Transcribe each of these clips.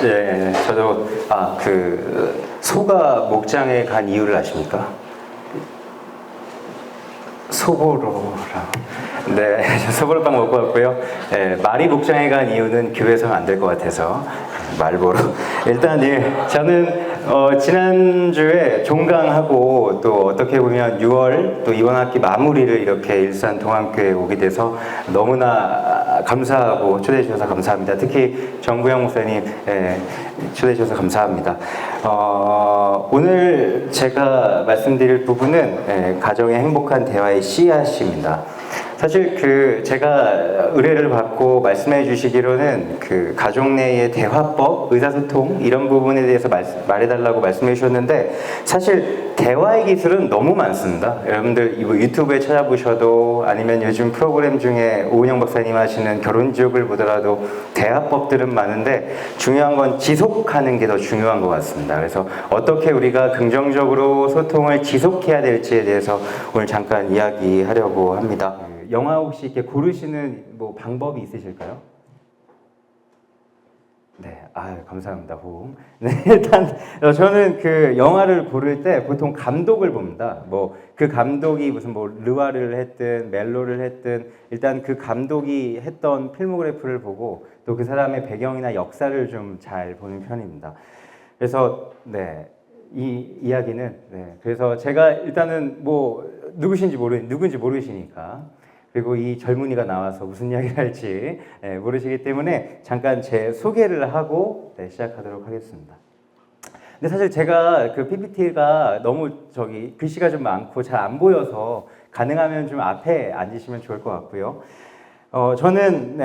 예, 저도 소가 목장에 간 이유를 아십니까? 소보로라. 네, 소보로빵 먹고 왔고요. 예, 말이 목장에 간 이유는 교회에서는 안 될 것 같아서 말보로. 일단 저는 지난주에 종강하고 또 어떻게 보면 6월 또 이번 학기 마무리를 이렇게 일산 동안교회에 오게 돼서 너무나 감사하고 초대해 주셔서 감사합니다. 특히 정구영 목사님 초대해 주셔서 감사합니다. 오늘 제가 말씀드릴 부분은 가정의 행복한 대화의 씨앗입니다. 사실 제가 의뢰를 받고 말씀해 주시기로는 가족 내의 대화법, 의사소통 이런 부분에 대해서 말해달라고 말씀해 주셨는데 사실 대화의 기술은 너무 많습니다. 여러분들 유튜브에 찾아보셔도 아니면 요즘 프로그램 중에 오은영 박사님 하시는 결혼지옥을 보더라도 대화법들은 많은데 중요한 건 지속하는 게 더 중요한 것 같습니다. 그래서 어떻게 우리가 긍정적으로 소통을 지속해야 될지에 대해서 오늘 잠깐 이야기하려고 합니다. 영화 혹시 이렇게 고르시는 방법이 있으실까요? 네, 감사합니다. 호응. 네, 일단 저는 영화를 고를 때 보통 감독을 봅니다. 그 감독이 무슨 르와르를 했든 멜로를 했든 일단 그 감독이 했던 필모그래프를 보고 또 그 사람의 배경이나 역사를 좀 잘 보는 편입니다. 그래서 이 이야기는 그래서 제가 일단은 누군지 모르시니까. 그리고 이 젊은이가 나와서 무슨 이야기를 할지 모르시기 때문에 잠깐 제 소개를 하고 시작하도록 하겠습니다. 근데 사실 제가 PPT가 너무 글씨가 좀 많고 잘 안 보여서 가능하면 좀 앞에 앉으시면 좋을 것 같고요. 저는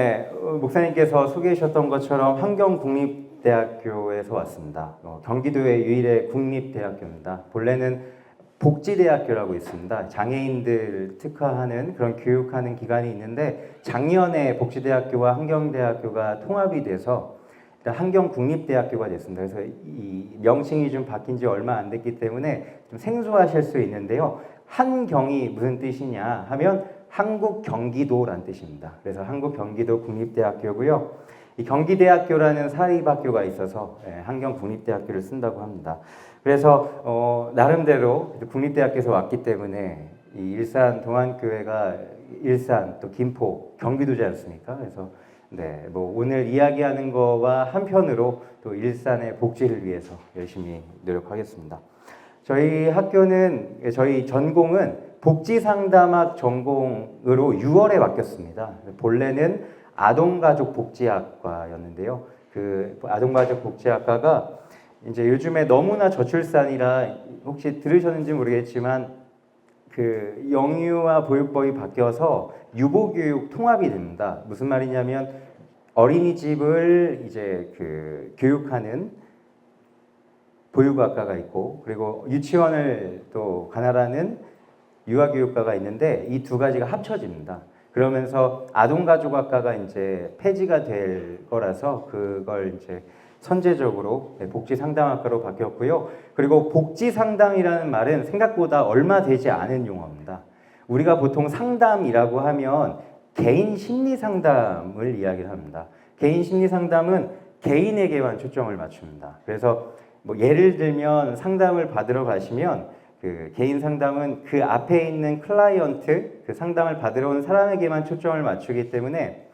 목사님께서 소개해 주셨던 것처럼 환경국립대학교에서 왔습니다. 경기도의 유일의 국립대학교입니다. 본래는 복지대학교라고 있습니다. 장애인들 특화하는 그런 교육하는 기관이 있는데 작년에 복지대학교와 환경대학교가 통합이 돼서 환경국립대학교가 됐습니다. 그래서 이 명칭이 좀 바뀐 지 얼마 안 됐기 때문에 좀 생소하실 수 있는데요. 한경이 무슨 뜻이냐 하면 한국 경기도라는 뜻입니다. 그래서 한국 경기도 국립대학교고요. 이 경기대학교라는 사립학교가 있어서 한경국립대학교를 쓴다고 합니다. 그래서 나름대로 국립대학교에서 왔기 때문에 이 일산 동안교회가 일산 또 김포 경기도지 않습니까? 그래서 오늘 이야기하는 거와 한편으로 또 일산의 복지를 위해서 열심히 노력하겠습니다. 저희 학교는 저희 전공은 복지상담학 전공으로 6월에 바뀌었습니다. 본래는 아동가족복지학과였는데요. 그 아동가족복지학과가 이제 요즘에 너무나 저출산이라 혹시 들으셨는지 모르겠지만 영유아 보육법이 바뀌어서 유보교육 통합이 됩니다. 무슨 말이냐면 어린이집을 이제 교육하는 보육학과가 있고 그리고 유치원을 또 관할하는 유아교육과가 있는데 이 두 가지가 합쳐집니다. 그러면서 아동가족학과가 이제 폐지가 될 거라서 그걸 이제 선제적으로 복지상담학과로 바뀌었고요. 그리고 복지상담이라는 말은 생각보다 얼마 되지 않은 용어입니다. 우리가 보통 상담이라고 하면 개인 심리상담을 이야기를 합니다. 개인 심리상담은 개인에게만 초점을 맞춥니다. 그래서 예를 들면 상담을 받으러 가시면 개인 상담은 그 앞에 있는 클라이언트, 상담을 받으러 온 사람에게만 초점을 맞추기 때문에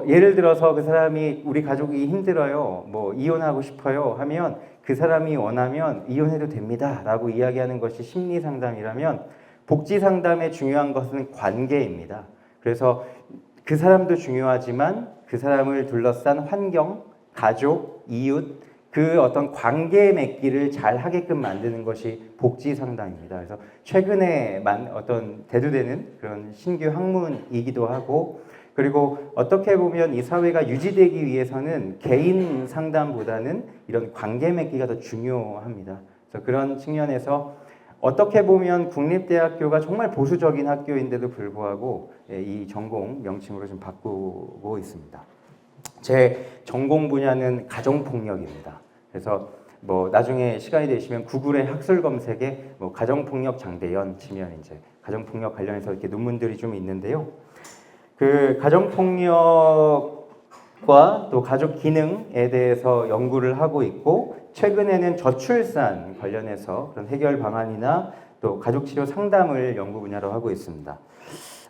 예를 들어서 그 사람이 우리 가족이 힘들어요, 이혼하고 싶어요 하면 그 사람이 원하면 이혼해도 됩니다 라고 이야기하는 것이 심리 상담이라면 복지 상담의 중요한 것은 관계입니다. 그래서 그 사람도 중요하지만 그 사람을 둘러싼 환경, 가족, 이웃 그 어떤 관계 맺기를 잘 하게끔 만드는 것이 복지 상담입니다. 그래서 최근에 어떤 대두되는 그런 신규 학문이기도 하고 그리고 어떻게 보면 이 사회가 유지되기 위해서는 개인 상담보다는 이런 관계 맺기가 더 중요합니다. 그래서 그런 측면에서 어떻게 보면 국립대학교가 정말 보수적인 학교인데도 불구하고 이 전공 명칭으로 좀 바꾸고 있습니다. 제 전공 분야는 가정폭력입니다. 그래서 나중에 시간이 되시면 구글의 학술 검색에 가정폭력 장대연 치면 이제 가정폭력 관련해서 이렇게 논문들이 좀 있는데요. 그 가정폭력 또 가족 기능에 대해서 연구를 하고 있고 최근에는 저출산 관련해서 그런 해결 방안이나 또 가족 치료 상담을 연구 분야로 하고 있습니다.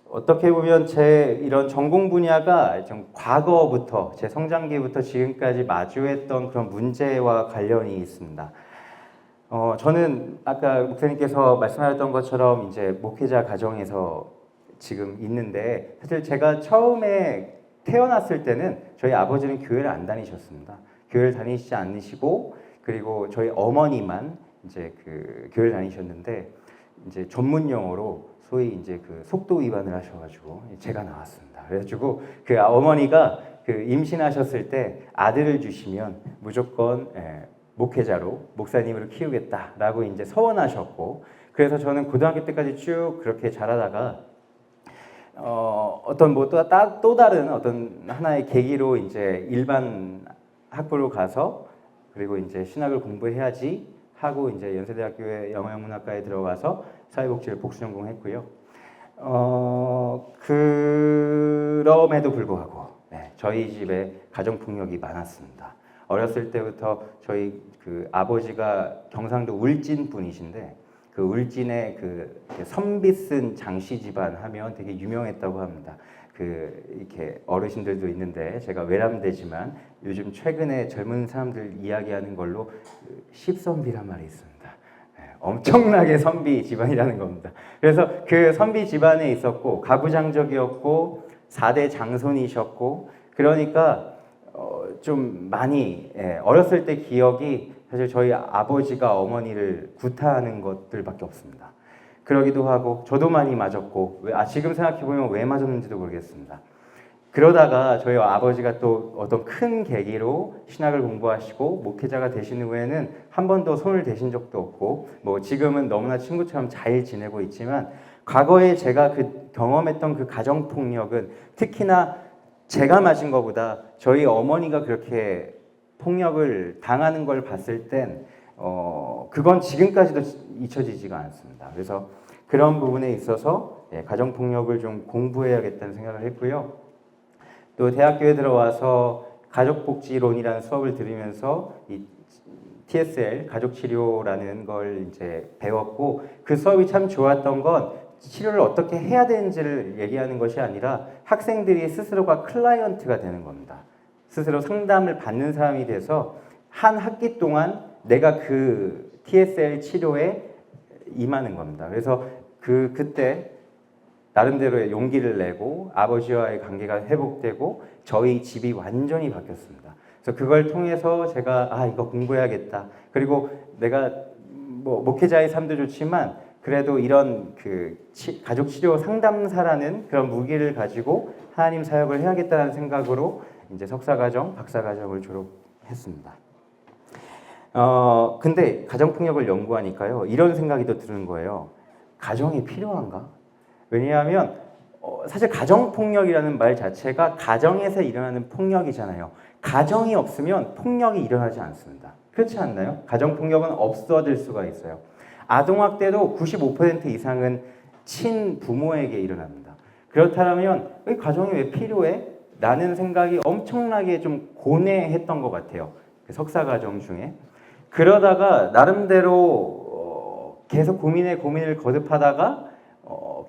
어떻게 보면 제 이런 전공 분야가 좀 과거부터 제 성장기부터 지금까지 마주했던 그런 문제와 관련이 있습니다. 저는 아까 목사님께서 말씀하셨던 것처럼 이제 목회자 가정에서 지금 있는데 사실 제가 처음에 태어났을 때는 저희 아버지는 교회를 안 다니셨습니다. 교회를 다니시지 않으시고 그리고 저희 어머니만 이제 그 교회를 다니셨는데 이제 전문 용어로 소위 이제 그 속도 위반을 하셔가지고 제가 나왔습니다. 그래가지고 그 어머니가 그 임신하셨을 때 아들을 주시면 무조건 목회자로 목사님으로 키우겠다라고 이제 서원하셨고 그래서 저는 고등학교 때까지 쭉 그렇게 자라다가 어떤 뭐 또 다른 어떤 하나의 계기로 이제 일반 학부로 가서 그리고 이제 신학을 공부해야지 하고 이제 연세대학교의 영어영문학과에 들어가서 사회복지를 복수 전공했고요. 그럼에도 불구하고 저희 집에 가정폭력이 많았습니다. 어렸을 때부터 저희 그 아버지가 경상도 울진 분이신데 그 울진의 그 선비 쓴 장씨 집안 하면 되게 유명했다고 합니다. 그 이렇게 어르신들도 있는데 제가 외람되지만 요즘 최근에 젊은 사람들 이야기하는 걸로 십선비란 말이 있습니다. 엄청나게 선비 집안이라는 겁니다. 그래서 그 선비 집안에 있었고 가부장적이었고 4대 장손이셨고 그러니까 좀 많이 어렸을 때 기억이 사실 저희 아버지가 어머니를 구타하는 것들밖에 없습니다. 그러기도 하고 저도 많이 맞았고 지금 생각해보면 왜 맞았는지도 모르겠습니다. 그러다가 저희 아버지가 또 어떤 큰 계기로 신학을 공부하시고 목회자가 되신 후에는 한 번도 손을 대신 적도 없고 뭐 지금은 너무나 친구처럼 잘 지내고 있지만 과거에 제가 그 경험했던 그 가정폭력은 특히나 제가 맞은 것보다 저희 어머니가 그렇게 폭력을 당하는 걸 봤을 땐 그건 지금까지도 잊혀지지가 않습니다. 그래서 그런 부분에 있어서 가정폭력을 좀 공부해야겠다는 생각을 했고요. 또 대학교에 들어와서 가족복지론이라는 수업을 들으면서 이 TSL 가족치료라는 걸 이제 배웠고 그 수업이 참 좋았던 건 치료를 어떻게 해야 되는지를 얘기하는 것이 아니라 학생들이 스스로가 클라이언트가 되는 겁니다. 스스로 상담을 받는 사람이 돼서 한 학기 동안 내가 그 TSL 치료에 임하는 겁니다. 그래서 그때 나름대로의 용기를 내고 아버지와의 관계가 회복되고 저희 집이 완전히 바뀌었습니다. 그래서 그걸 통해서 제가 이거 공부해야겠다. 그리고 내가 뭐 목회자의 삶도 좋지만 그래도 이런 그 가족 치료 상담사라는 그런 무기를 가지고 하나님 사역을 해야겠다는 생각으로 이제 석사과정, 박사과정을 졸업했습니다. 근데 가정폭력을 연구하니까요 이런 생각이 또 드는 거예요. 가정이 필요한가? 왜냐하면 사실 가정폭력이라는 말 자체가 가정에서 일어나는 폭력이잖아요. 가정이 없으면 폭력이 일어나지 않습니다. 그렇지 않나요? 가정폭력은 없어질 수가 있어요. 아동학대도 95% 이상은 친부모에게 일어납니다. 그렇다면 가정이 왜 필요해? 라는 생각이 엄청나게 좀 고뇌했던 것 같아요. 그 석사과정 중에. 그러다가 나름대로 계속 고민을 거듭하다가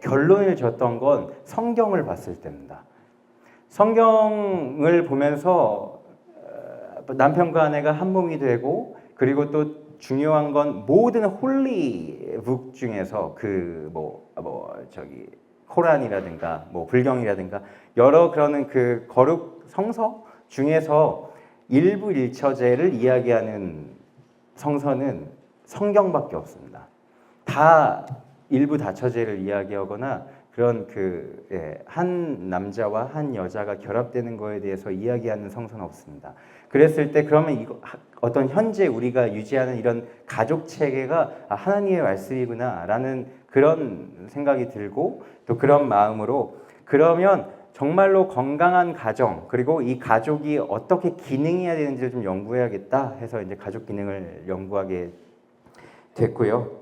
결론을 졌던 건 성경을 봤을 때입니다. 성경을 보면서 남편과 아내가 한 몸이 되고 그리고 또 중요한 건 모든 홀리북 중에서 코란이라든가 뭐 불경이라든가 여러 그러는 그 거룩 성서 중에서 일부 일처제를 이야기하는 성서는 성경밖에 없습니다. 다 일부 다처제를 이야기하거나 그런 한 남자와 한 여자가 결합되는 거에 대해서 이야기하는 성서는 없습니다. 그랬을 때 그러면 어떤 현재 우리가 유지하는 이런 가족 체계가 하나님의 말씀이구나라는 그런 생각이 들고 또 그런 마음으로 그러면 정말로 건강한 가정 그리고 이 가족이 어떻게 기능해야 되는지를 좀 연구해야겠다 해서 이제 가족 기능을 연구하게 됐고요.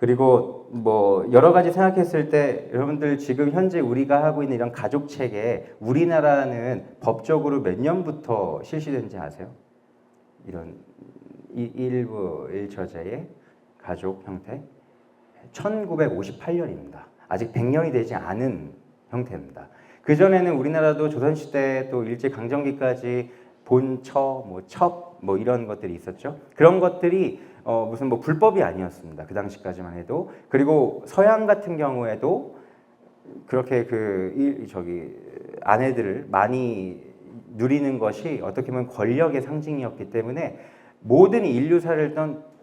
그리고 뭐 여러 가지 생각했을 때 여러분들 지금 현재 우리가 하고 있는 이런 가족 체계, 우리나라는 법적으로 몇 년부터 실시된지 아세요? 이런 일부 일처제의 가족 형태 1958년입니다. 아직 100년이 되지 않은 형태입니다. 그 전에는 우리나라도 조선시대 또 일제강점기까지 본처, 뭐 첩, 뭐 이런 것들이 있었죠. 그런 것들이 무슨 뭐 불법이 아니었습니다. 그 당시까지만 해도. 그리고 서양 같은 경우에도 그렇게 아내들을 많이 누리는 것이 어떻게 보면 권력의 상징이었기 때문에 모든 인류사를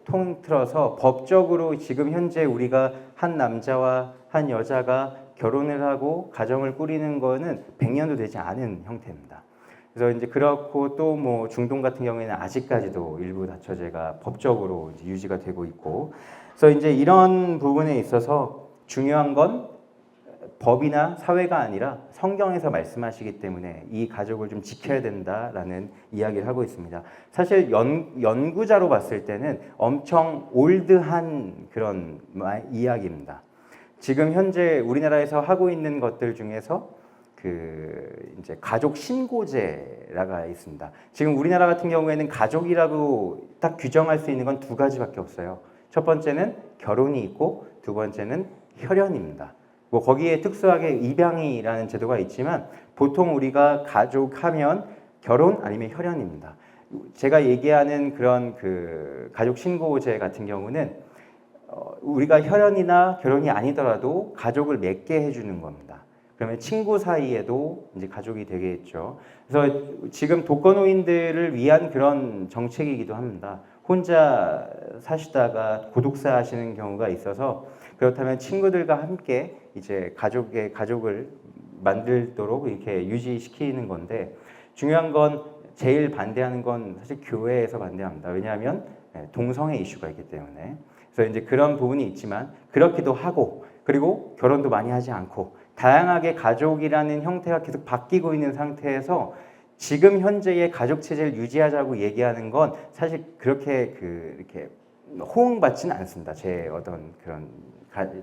통틀어서 법적으로 지금 현재 우리가 한 남자와 한 여자가 결혼을 하고 가정을 꾸리는 거는 100년도 되지 않은 형태입니다. 그래서 이제 그렇고 또 뭐 중동 같은 경우에는 아직까지도 일부 다처제가 법적으로 이제 유지가 되고 있고, 그래서 이제 이런 부분에 있어서 중요한 건 법이나 사회가 아니라 성경에서 말씀하시기 때문에 이 가족을 좀 지켜야 된다라는 이야기를 하고 있습니다. 사실 연구자로 봤을 때는 엄청 올드한 그런 이야기입니다. 지금 현재 우리나라에서 하고 있는 것들 중에서 이제 가족 신고제라가 있습니다. 지금 우리나라 같은 경우에는 가족이라고 딱 규정할 수 있는 건 두 가지밖에 없어요. 첫 번째는 결혼이 있고 두 번째는 혈연입니다. 뭐 거기에 특수하게 입양이라는 제도가 있지만 보통 우리가 가족하면 결혼 아니면 혈연입니다. 제가 얘기하는 그런 가족 신고제 같은 경우는 우리가 혈연이나 결혼이 아니더라도 가족을 맺게 해주는 겁니다. 그러면 친구 사이에도 이제 가족이 되겠죠. 그래서 지금 독거노인들을 위한 그런 정책이기도 합니다. 혼자 사시다가 고독사 하시는 경우가 있어서 그렇다면 친구들과 함께 이제 가족을 만들도록 이렇게 유지시키는 건데, 중요한 건 제일 반대하는 건 사실 교회에서 반대합니다. 왜냐하면 동성애 이슈가 있기 때문에. 그래서 이제 그런 부분이 있지만 그렇기도 하고, 그리고 결혼도 많이 하지 않고 다양하게 가족이라는 형태가 계속 바뀌고 있는 상태에서 지금 현재의 가족 체제를 유지하자고 얘기하는 건 사실 그렇게 이렇게 호응받지는 않습니다. 제 어떤 그런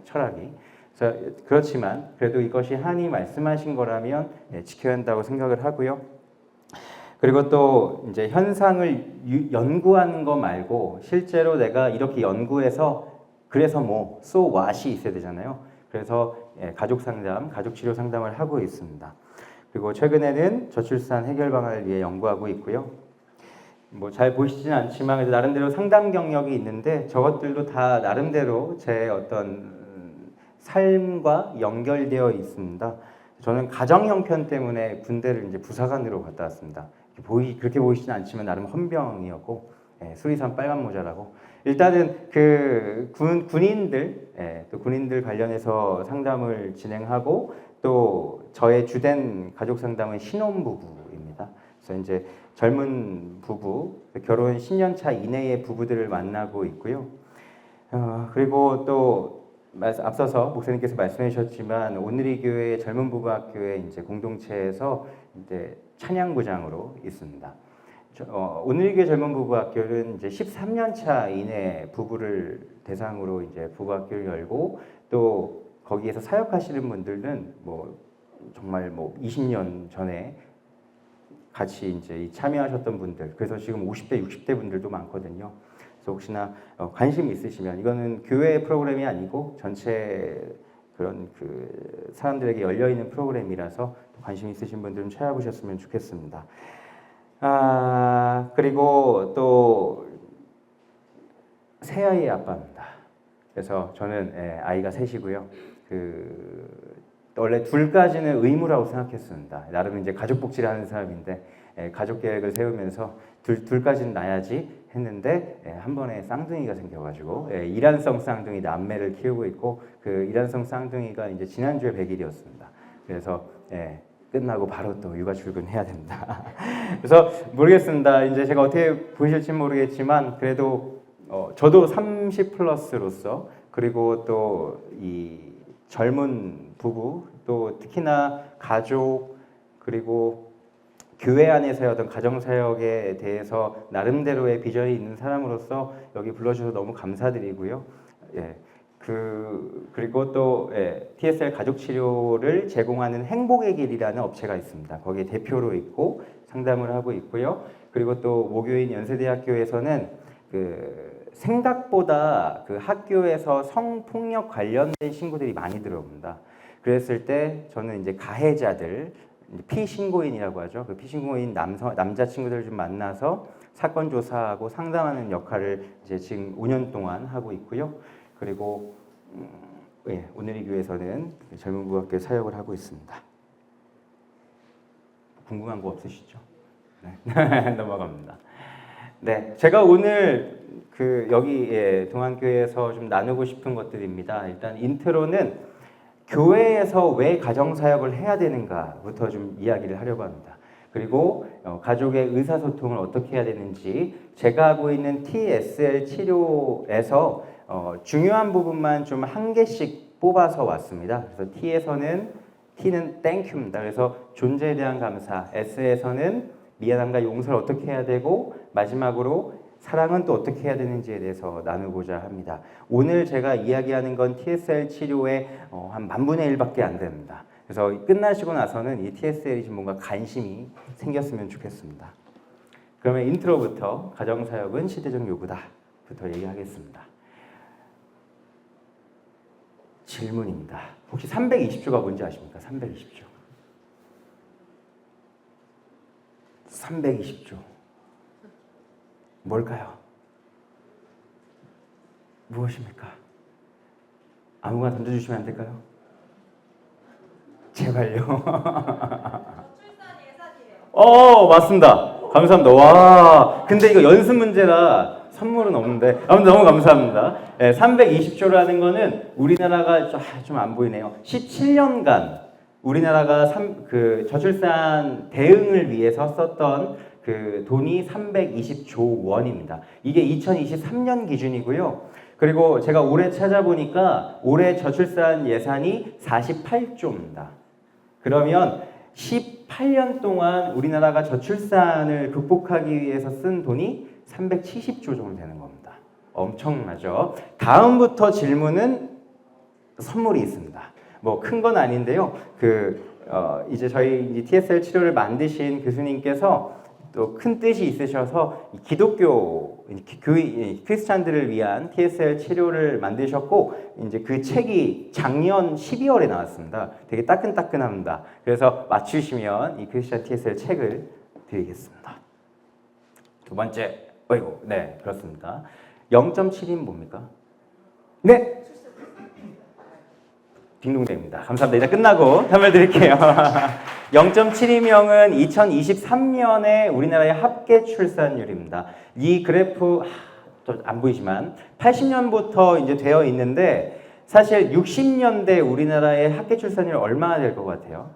철학이. 그래서 그렇지만 그래도 이것이 하나님이 말씀하신 거라면 지켜야 한다고 생각을 하고요. 그리고 또 이제 현상을 연구하는 거 말고 실제로 내가 이렇게 연구해서 그래서 뭐 so what이 있어야 되잖아요. 그래서 가족 상담, 가족 치료 상담을 하고 있습니다. 그리고 최근에는 저출산 해결 방안을 위해 연구하고 있고요. 뭐 잘 보이시지는 않지만 나름대로 상담 경력이 있는데 저것들도 다 나름대로 제 어떤 삶과 연결되어 있습니다. 저는 가정 형편 때문에 군대를 이제 부사관으로 갔다 왔습니다. 그렇게 보이시진 않지만 나름 헌병이었고 수리산 빨간 모자라고. 일단은 군인들 또 군인들 관련해서 상담을 진행하고 또 저의 주된 가족 상담은 신혼부부입니다. 그래서 이제 젊은 부부, 결혼 10년 차 이내의 부부들을 만나고 있고요. 그리고 또 앞서서 목사님께서 말씀해 주셨지만 온누리 교회 젊은 부부 학교의 이제 공동체에서 이제 찬양부장으로 있습니다. 온누리 교회 젊은 부부 학교는 이제 13년 차 이내 부부를 대상으로 이제 부부 학교를 열고 또 거기에서 사역하시는 분들은 뭐 정말 뭐 20년 전에 같이 이제 참여하셨던 분들, 그래서 지금 50대, 60대 분들도 많거든요. 그래서 혹시나 관심 있으시면 이거는 교회 프로그램이 아니고 전체 그런 사람들에게 열려 있는 프로그램이라서 관심 있으신 분들은 찾아보셨으면 좋겠습니다. 그리고 또 새아이의 아빠입니다. 그래서 저는 아이가 셋이고요. 원래 둘까지는 의무라고 생각했습니다. 나름 이제 가족 복지를 하는 사람인데 가족 계획을 세우면서 둘까지는 낳아야지 했는데 한 번에 쌍둥이가 생겨가지고 이란성 쌍둥이 남매를 키우고 있고 그 이란성 쌍둥이가 이제 지난주에 100일이었습니다. 그래서 끝나고 바로 또 육아 출근해야 된다. 그래서 모르겠습니다. 이제 제가 어떻게 보이실지 모르겠지만 그래도 저도 30 플러스로서 그리고 또 이 젊은 부부 또 특히나 가족 그리고 교회 안에서의 어떤 가정사역에 대해서 나름대로의 비전이 있는 사람으로서 여기 불러주셔서 너무 감사드리고요. 그리고 또 TSL 가족 치료를 제공하는 행복의 길이라는 업체가 있습니다. 거기에 대표로 있고 상담을 하고 있고요. 그리고 또 모교인 연세대학교에서는 생각보다 학교에서 성폭력 관련된 신고들이 많이 들어옵니다. 그랬을 때 저는 이제 가해자들, 피신고인이라고 하죠. 그 피신고인 남자 친구들 좀 만나서 사건 조사하고 상담하는 역할을 이제 지금 5년 동안 하고 있고요. 그리고 오늘의 교회에서는 젊은 부학교 사역을 하고 있습니다. 궁금한 거 없으시죠? 네. 넘어갑니다. 네, 제가 오늘 여기 동안교회에서 좀 나누고 싶은 것들입니다. 일단 인트로는 교회에서 왜 가정사역을 해야 되는가부터 좀 이야기를 하려고 합니다. 그리고 가족의 의사소통을 어떻게 해야 되는지, 제가 하고 있는 TSL 치료에서 중요한 부분만 좀 한 개씩 뽑아서 왔습니다. 그래서 T는 땡큐입니다. 그래서 존재에 대한 감사, S에서는 미안함과 용서를 어떻게 해야 되고, 마지막으로 사랑은 또 어떻게 해야 되는지에 대해서 나누고자 합니다. 오늘 제가 이야기하는 건 TSL 치료의 한 10,000분의 1밖에 안 됩니다. 그래서 끝나시고 나서는 이 TSL이 좀 뭔가 관심이 생겼으면 좋겠습니다. 그러면 인트로부터 가정사역은 시대적 요구다부터 얘기하겠습니다. 질문입니다. 혹시 320조가 뭔지 아십니까? 320조. 320조. 뭘까요? 무엇입니까? 아무거나 던져주시면 안 될까요? 제발요. 맞습니다. 감사합니다. 와, 근데 이거 연습 문제라 선물은 없는데 아무튼 너무 감사합니다. 320조라는 거는 우리나라가 좀 안 보이네요. 17년간 우리나라가 저출산 대응을 위해서 썼던 돈이 320조 원입니다. 이게 2023년 기준이고요. 그리고 제가 올해 찾아보니까 올해 저출산 예산이 48조입니다. 그러면 18년 동안 우리나라가 저출산을 극복하기 위해서 쓴 돈이 370조 정도 되는 겁니다. 엄청나죠? 다음부터 질문은 선물이 있습니다. 뭐 큰 건 아닌데요. 이제 저희 TSL 치료를 만드신 교수님께서 또 큰 뜻이 있으셔서 기독교 크리스찬들을 위한 TSL 치료를 만드셨고, 이제 그 책이 작년 12월에 나왔습니다. 되게 따끈따끈합니다. 그래서 맞추시면 이 크리스찬 TSL 책을 드리겠습니다. 두 번째, 네, 그렇습니다. 0.7인 뭡니까? 네. 딩동댕입니다. 감사합니다. 이제 끝나고 설명 드릴게요. 0.72명은 2023년에 우리나라의 합계 출산율입니다. 이 그래프 안 보이지만 80년부터 이제 되어 있는데, 사실 60년대 우리나라의 합계 출산율 얼마나 될 것 같아요?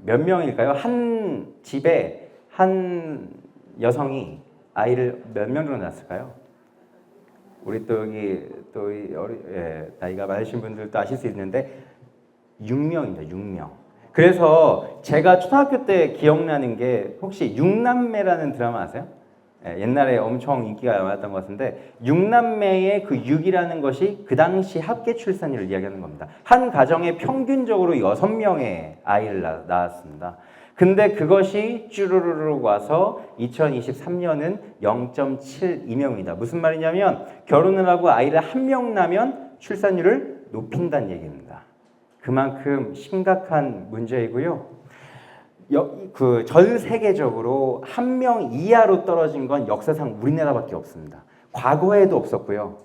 몇 명일까요? 한 집에 한 여성이 아이를 몇 명으로 낳았을까요? 우리 또 여기 나이가 많으신 분들도 아실 수 있는데 6명입니다. 6명. 그래서 제가 초등학교 때 기억나는 게, 혹시 육남매라는 드라마 아세요? 옛날에 엄청 인기가 많았던 것 같은데, 육남매의 그 6이라는 것이 그 당시 합계 출산율을 이야기하는 겁니다. 한 가정에 평균적으로 6명의 아이를 낳았습니다. 근데 그것이 쭈루루룩 와서 2023년은 0.72명입니다. 무슨 말이냐면, 결혼을 하고 아이를 1명 낳으면 출산율을 높인다는 얘기입니다. 그만큼 심각한 문제이고요. 전 세계적으로 1명 이하로 떨어진 건 역사상 우리나라밖에 없습니다. 과거에도 없었고요.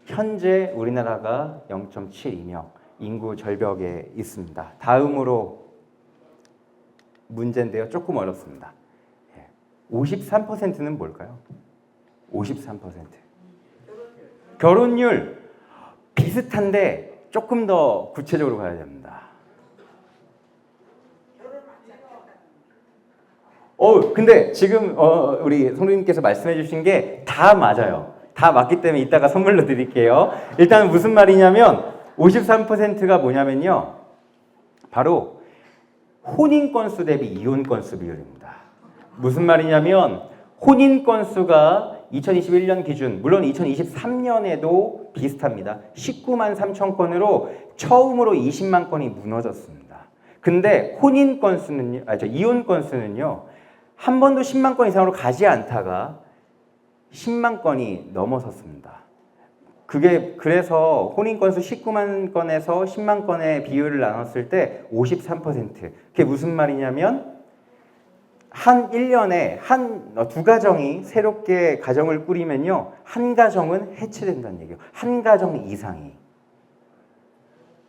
현재 우리나라가 0.72명, 인구 절벽에 있습니다. 다음으로 문제인데요. 조금 어렵습니다. 53%는 뭘까요? 53%. 결혼율 비슷한데 조금 더 구체적으로 가야 됩니다. 근데 지금 우리 성도님께서 말씀해 주신 게 다 맞아요. 다 맞기 때문에 이따가 선물로 드릴게요. 일단 무슨 말이냐면 53%가 뭐냐면요. 바로 혼인 건수 대비 이혼 건수 비율입니다. 무슨 말이냐면 혼인 건수가 2021년 기준, 물론 2023년에도 비슷합니다. 19만 3천 건으로 처음으로 20만 건이 무너졌습니다. 근데 혼인 건수는요, 이혼 건수는요, 한 번도 10만 건 이상으로 가지 않다가 10만 건이 넘어섰습니다. 그래서 혼인 건수 19만 건에서 10만 건의 비율을 나눴을 때 53%. 그게 무슨 말이냐면 한 1년에 두 가정이 새롭게 가정을 꾸리면요, 한 가정은 해체된다는 얘기예요. 한 가정 이상이.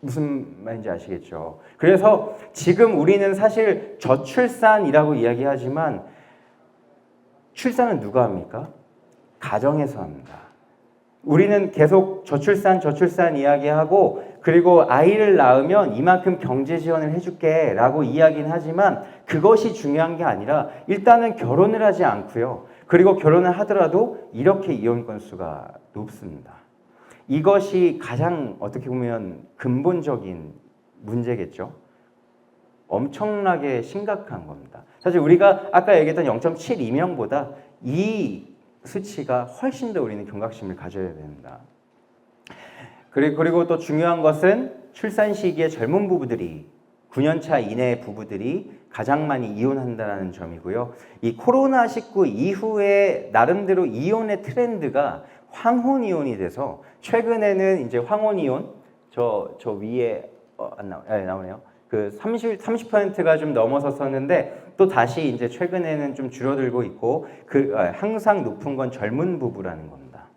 무슨 말인지 아시겠죠? 그래서 지금 우리는 사실 저출산이라고 이야기하지만 출산은 누가 합니까? 가정에서 합니다. 우리는 계속 저출산 이야기하고, 그리고 아이를 낳으면 이만큼 경제 지원을 해줄게 라고 이야기는 하지만 그것이 중요한 게 아니라 일단은 결혼을 하지 않고요. 그리고 결혼을 하더라도 이렇게 이혼 건수가 높습니다. 이것이 가장 어떻게 보면 근본적인 문제겠죠. 엄청나게 심각한 겁니다. 사실 우리가 아까 얘기했던 0.72명보다 이 수치가 훨씬 더 우리는 경각심을 가져야 됩니다. 그리고 또 중요한 것은 출산 시기에 젊은 부부들이 9년차 이내의 부부들이 가장 많이 이혼한다는 점이고요. 이 코로나19 이후에 나름대로 이혼의 트렌드가 황혼 이혼이 돼서 최근에는 이제 황혼 이혼 저 위에 나오네요. 그 30%가 좀 넘어섰었는데 또 다시 이제 최근에는 좀 줄어들고 있고 항상 높은 건 젊은 부부라는 겁니다.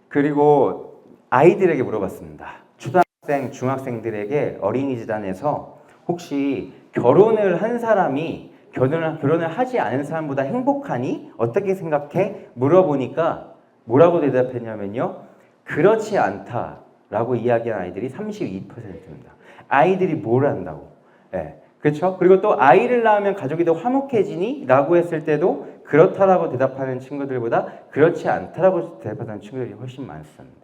그리고 아이들에게 물어봤습니다. 초등학생, 중학생들에게 어린이재단에서 혹시 결혼을 한 사람이 결혼을 하지 않은 사람보다 행복하니? 어떻게 생각해? 물어보니까 뭐라고 대답했냐면요. 그렇지 않다라고 이야기한 아이들이 32%입니다. 아이들이 뭘 한다고? 네, 그렇죠? 그리고 또 아이를 낳으면 가족이 더 화목해지니? 라고 했을 때도 그렇다라고 대답하는 친구들보다 그렇지 않다라고 대답하는 친구들이 훨씬 많습니다.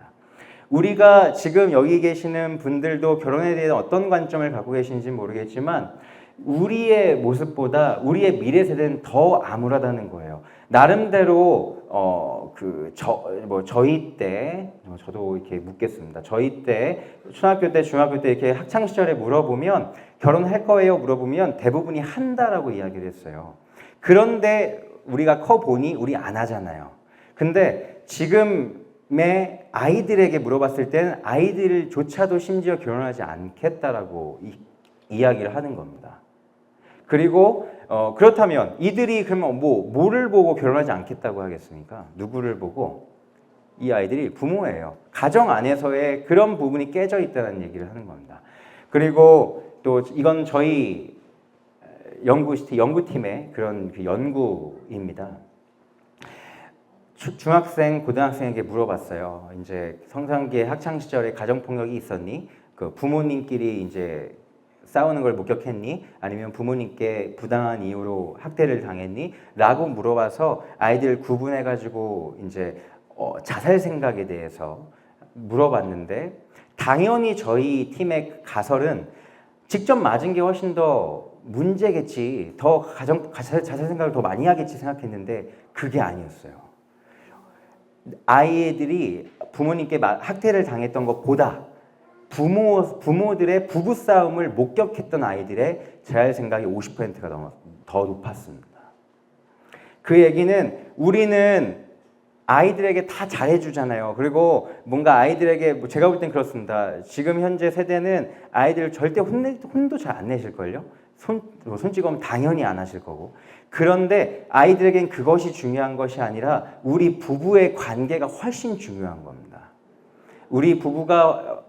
우리가 지금 여기 계시는 분들도 결혼에 대한 어떤 관점을 갖고 계신지 모르겠지만 우리의 모습보다 우리의 미래 세대는 더 암울하다는 거예요. 나름대로 저희 때 저도 이렇게 묻겠습니다. 저희 때 초등학교 때 중학교 때 이렇게 학창 시절에 물어보면 결혼할 거예요 물어보면 대부분이 한다라고 이야기를 했어요. 그런데 우리가 커 보니 우리 안 하잖아요. 근데 지금의 아이들에게 물어봤을 때는 아이들조차도 심지어 결혼하지 않겠다라고 이야기를 하는 겁니다. 그리고 그렇다면 이들이 그러면 뭐를 보고 결혼하지 않겠다고 하겠습니까? 누구를 보고? 이 아이들이 부모예요. 가정 안에서의 그런 부분이 깨져 있다는 얘기를 하는 겁니다. 그리고 또 이건 저희 연구팀의 그런 연구입니다. 중학생, 고등학생에게 물어봤어요. 이제 성장기 학창 시절에 가정 폭력이 있었니? 그 부모님끼리 이제 싸우는 걸 목격했니? 아니면 부모님께 부당한 이유로 학대를 당했니? 라고 물어봐서 아이들 구분해가지고 이제 자살 생각에 대해서 물어봤는데 당연히 저희 팀의 가설은 직접 맞은 게 훨씬 더 문제겠지. 더 자살 생각을 더 많이 하겠지 생각했는데 그게 아니었어요. 아이들이 부모님께 학대를 당했던 것보다 부모들의 부부싸움을 목격했던 아이들의 자살 생각이 50%가 더 높았습니다. 그 얘기는 우리는 아이들에게 다 잘해주잖아요. 그리고 뭔가 아이들에게 제가 볼 땐 그렇습니다. 지금 현재 세대는 아이들을 절대 혼도 잘 안 내실걸요. 손찌검 당연히 안 하실 거고. 그런데 아이들에겐 그것이 중요한 것이 아니라 우리 부부의 관계가 훨씬 중요한 겁니다. 우리 부부가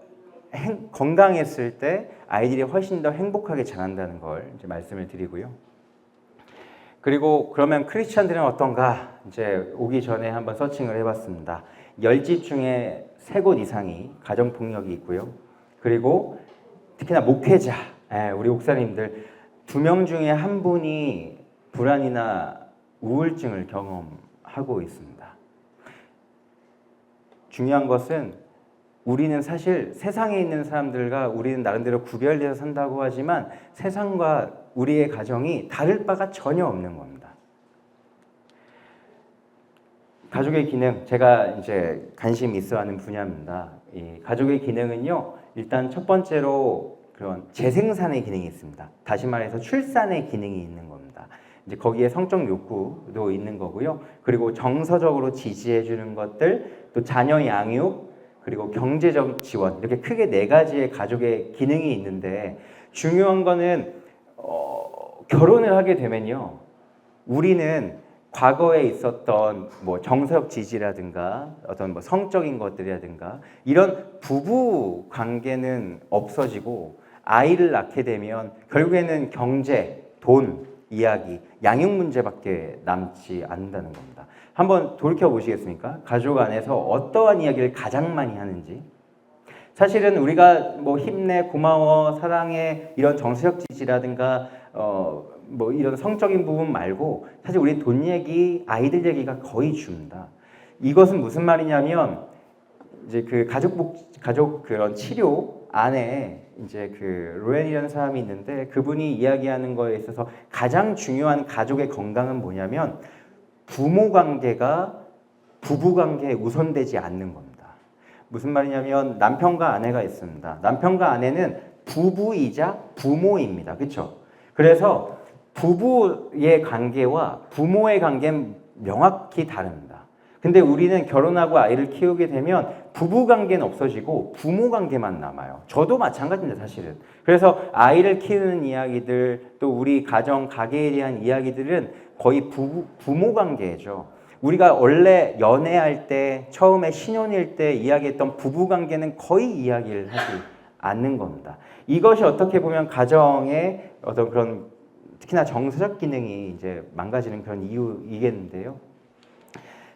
건강했을 때 아이들이 훨씬 더 행복하게 자란다는 걸 이제 말씀을 드리고요. 그리고 그러면 크리스천들은 어떤가? 이제 오기 전에 한번 서칭을 해봤습니다. 10집 중에 3곳 이상이 가정폭력이 있고요. 그리고 특히나 목회자, 우리 목사님들 2명 중에 1분이 불안이나 우울증을 경험하고 있습니다. 중요한 것은 우리는 사실 세상에 있는 사람들과 우리는 나름대로 구별되어 산다고 하지만 세상과 우리의 가정이 다를 바가 전혀 없는 겁니다. 가족의 기능, 제가 이제 관심 있어하는 분야입니다. 이 가족의 기능은요, 일단 첫 번째로 그런 재생산의 기능이 있습니다. 다시 말해서 출산의 기능이 있는 겁니다. 이제 거기에 성적 욕구도 있는 거고요. 그리고 정서적으로 지지해 주는 것들, 또 자녀 양육, 그리고 경제적 지원, 이렇게 크게 네 가지의 가족의 기능이 있는데, 중요한 거는 결혼을 하게 되면요, 우리는 과거에 있었던 뭐 정서적 지지라든가 어떤 뭐 성적인 것들이라든가 이런 부부 관계는 없어지고, 아이를 낳게 되면 결국에는 경제, 돈, 이야기, 양육 문제밖에 남지 않는다는 겁니다. 한번 돌이켜 보시겠습니까? 가족 안에서 어떠한 이야기를 가장 많이 하는지. 사실은 우리가 뭐 힘내, 고마워, 사랑해, 이런 정서적 지지라든가 뭐 이런 성적인 부분 말고 사실 우리 돈 얘기, 아이들 얘기가 거의 줍니다. 이것은 무슨 말이냐면, 이제 그 가족 그런 치료 안에 이제 그 로엔이라는 사람이 있는데, 그분이 이야기하는 거에 있어서 가장 중요한 가족의 건강은 뭐냐면, 부모 관계가 부부 관계에 우선되지 않는 겁니다. 무슨 말이냐면, 남편과 아내가 있습니다. 남편과 아내는 부부이자 부모입니다. 그렇죠? 그래서 부부의 관계와 부모의 관계는 명확히 다릅니다. 근데 우리는 결혼하고 아이를 키우게 되면 부부 관계는 없어지고 부모 관계만 남아요. 저도 마찬가지입니다, 사실은. 그래서 아이를 키우는 이야기들, 또 우리 가정, 가계에 대한 이야기들은 거의 부모 관계죠. 우리가 원래 연애할 때, 처음에 신혼일 때 이야기했던 부부 관계는 거의 이야기를 하지 않는 겁니다. 이것이 어떻게 보면 가정의 어떤 그런, 특히나 정서적 기능이 이제 망가지는 그런 이유이겠는데요.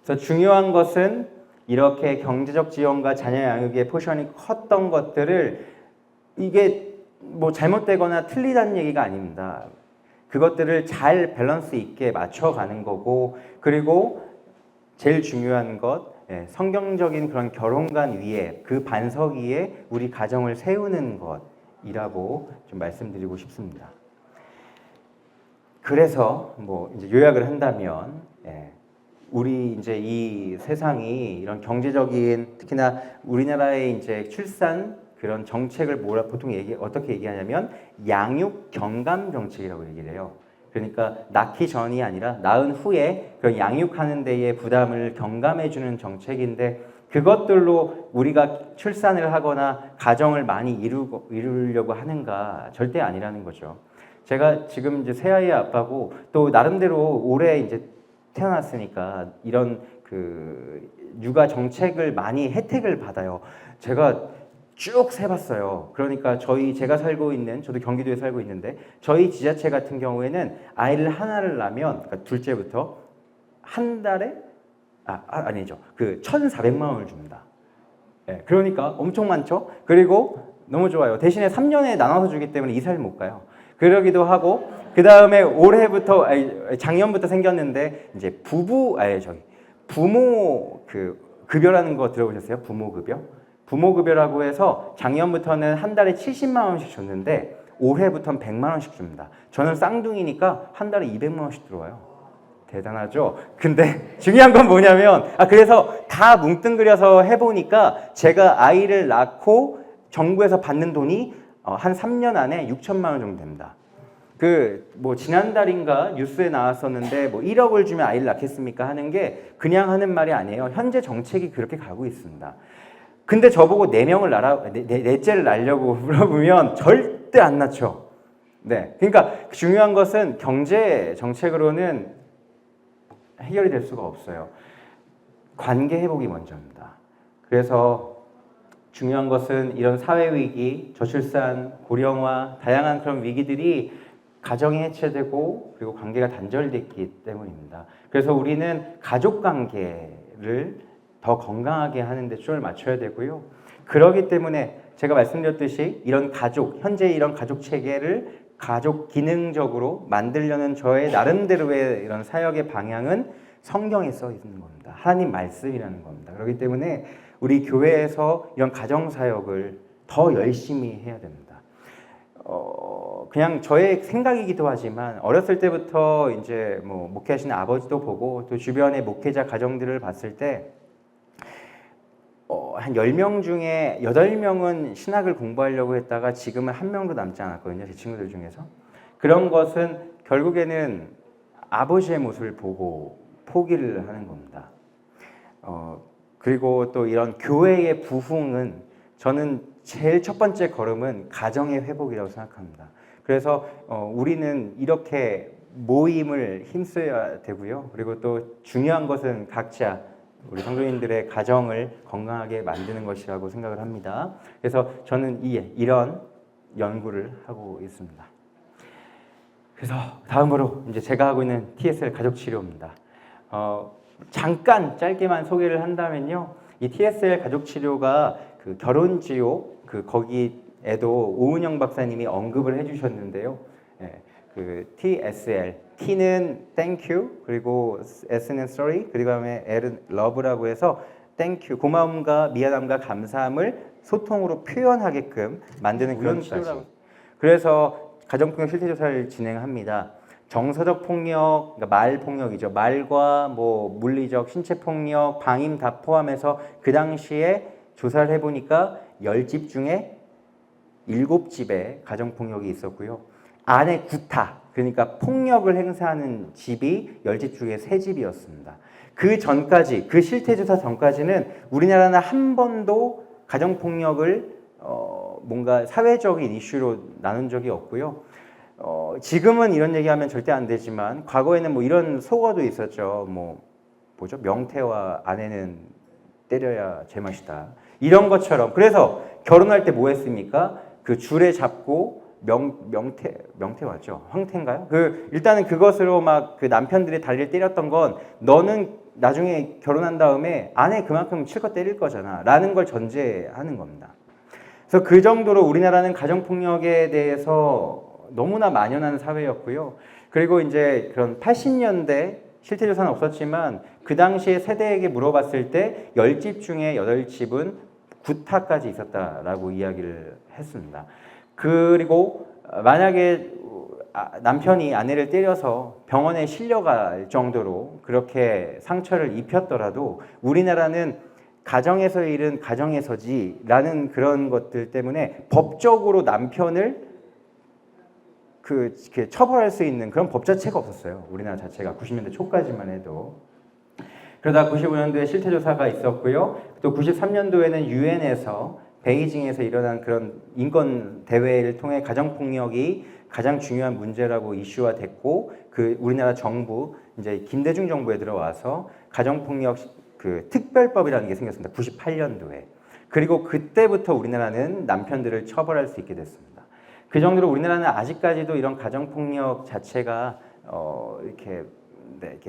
그래서 중요한 것은 이렇게 경제적 지원과 자녀 양육의 포션이 컸던 것들을, 이게 뭐 잘못되거나 틀리다는 얘기가 아닙니다. 그것들을 잘 밸런스 있게 맞춰가는 거고, 그리고 제일 중요한 것, 성경적인 그런 결혼관 위에, 그 반석 위에 우리 가정을 세우는 것이라고 좀 말씀드리고 싶습니다. 그래서 뭐 이제 요약을 한다면, 우리 이제 이 세상이 이런 경제적인, 특히나 우리나라의 이제 출산 그런 정책을 보통 어떻게 얘기하냐면 양육 경감 정책이라고 얘기를 해요. 그러니까 낳기 전이 아니라 낳은 후에 그 양육하는 데에 부담을 경감해주는 정책인데, 그것들로 우리가 출산을 하거나 가정을 많이 이루려고 하는가? 절대 아니라는 거죠. 제가 지금 이제 새아이의 아빠고, 또 나름대로 올해 이제 태어났으니까 이런 그 육아 정책을 많이 혜택을 받아요. 제가 쭉 세봤어요. 그러니까 제가 살고 있는, 저도 경기도에 살고 있는데, 저희 지자체 같은 경우에는 아이를 하나를 낳으면, 그러니까 둘째부터 한 달에 아니죠. 그 1,400만 원을 줍니다. 그러니까 엄청 많죠. 그리고 너무 좋아요. 대신에 3년에 나눠서 주기 때문에 이사를 못 가요. 그러기도 하고, 그 다음에 작년부터 생겼는데 이제 부모 그 급여라는 거 들어보셨어요? 부모 급여? 부모 급여라고 해서 작년부터는 한 달에 70만 원씩 줬는데 올해부터는 100만 원씩 줍니다. 저는 쌍둥이니까 한 달에 200만 원씩 들어와요. 대단하죠? 근데 중요한 건 뭐냐면, 그래서 다 뭉뚱그려서 해보니까 제가 아이를 낳고 정부에서 받는 돈이 한 3년 안에 6천만 원 정도 됩니다. 뭐 지난달인가 뉴스에 나왔었는데, 뭐 1억을 주면 아이를 낳겠습니까 하는 게 그냥 하는 말이 아니에요. 현재 정책이 그렇게 가고 있습니다. 근데 저보고 4명을 넷째를 낳으려고 물어보면 절대 안 낳죠. 네. 그러니까 중요한 것은 경제 정책으로는 해결이 될 수가 없어요. 관계 회복이 먼저입니다. 그래서 중요한 것은 이런 사회 위기, 저출산, 고령화, 다양한 그런 위기들이 가정이 해체되고 그리고 관계가 단절됐기 때문입니다. 그래서 우리는 가족 관계를 더 건강하게 하는 데 초점을 맞춰야 되고요. 그렇기 때문에 제가 말씀드렸듯이 이런 현재 이런 가족 체계를 가족 기능적으로 만들려는 저의 나름대로의 이런 사역의 방향은 성경에 써 있는 겁니다. 하나님 말씀이라는 겁니다. 그렇기 때문에 우리 교회에서 이런 가정 사역을 더 열심히 해야 됩니다. 그냥 저의 생각이기도 하지만 어렸을 때부터 이제 뭐 목회하시는 아버지도 보고 또 주변의 목회자 가정들을 봤을 때 한 10명 중에 8명은 신학을 공부하려고 했다가 지금은 한 명도 남지 않았거든요. 제 친구들 중에서. 그런 것은 결국에는 아버지의 모습을 보고 포기를 하는 겁니다. 그리고 또 이런 교회의 부흥은 저는 제일 첫 번째 걸음은 가정의 회복이라고 생각합니다. 그래서 우리는 이렇게 모임을 힘써야 되고요. 그리고 또 중요한 것은 각자 우리 성도님들의 가정을 건강하게 만드는 것이라고 생각을 합니다. 그래서 저는 이런 연구를 하고 있습니다. 그래서 다음으로 이제 제가 하고 있는 TSL 가족 치료입니다. 잠깐 짧게만 소개를 한다면요, 이 TSL 가족 치료가 그 결혼지옥 거기에도 오은영 박사님이 언급을 해주셨는데요. 그 TSL, T는 Thank you, 그리고 S는 Sorry, 그리고 다음에 L은 Love라고 해서 Thank you, 고마움과 미안함과 감사함을 소통으로 표현하게끔 만드는 그런 치료라고. 그래서 가정폭력 실태조사를 진행합니다. 정서적 폭력, 그러니까 말 폭력이죠. 말과 뭐 물리적, 신체 폭력, 방임 다 포함해서 그 당시에 조사를 해보니까 10집 중에 7집에 가정폭력이 있었고요. 아내 구타, 그러니까 폭력을 행사하는 집이 10집 중에 3집이었습니다. 그 전까지, 그 실태조사 전까지는 우리나라는 한 번도 가정폭력을 뭔가 사회적인 이슈로 나눈 적이 없고요. 지금은 이런 얘기하면 절대 안 되지만 과거에는 뭐 이런 속어도 있었죠. 뭐죠? 명태와 아내는 때려야 제맛이다. 이런 것처럼. 그래서 결혼할 때 뭐 했습니까? 그 줄에 잡고 명태 맞죠? 황태인가요? 일단은 그것으로 막 그 남편들이 달리를 때렸던 건 너는 나중에 결혼한 다음에 아내 그만큼 실컷 때릴 거잖아 라는 걸 전제하는 겁니다. 그래서 그 정도로 우리나라는 가정폭력에 대해서 너무나 만연한 사회였고요. 그리고 이제 그런 80년대 실태조사는 없었지만 그 당시에 세대에게 물어봤을 때 10집 중에 8집은 구타까지 있었다라고 이야기를 했습니다. 그리고 만약에 남편이 아내를 때려서 병원에 실려갈 정도로 그렇게 상처를 입혔더라도 우리나라는 가정에서의 일은 가정에서지 라는 그런 것들 때문에 법적으로 남편을 이렇게 처벌할 수 있는 그런 법 자체가 없었어요. 우리나라 자체가 90년대 초까지만 해도. 그러다 95년도에 실태조사가 있었고요. 또 93년도에는 유엔에서 베이징에서 일어난 그런 인권 대회를 통해 가정폭력이 가장 중요한 문제라고 이슈화됐고, 우리나라 정부 이제 김대중 정부에 들어와서 가정폭력 특별법이라는 게 생겼습니다. 98년도에. 그리고 그때부터 우리나라는 남편들을 처벌할 수 있게 됐습니다. 그 정도로 우리나라는 아직까지도 이런 가정폭력 자체가 이렇게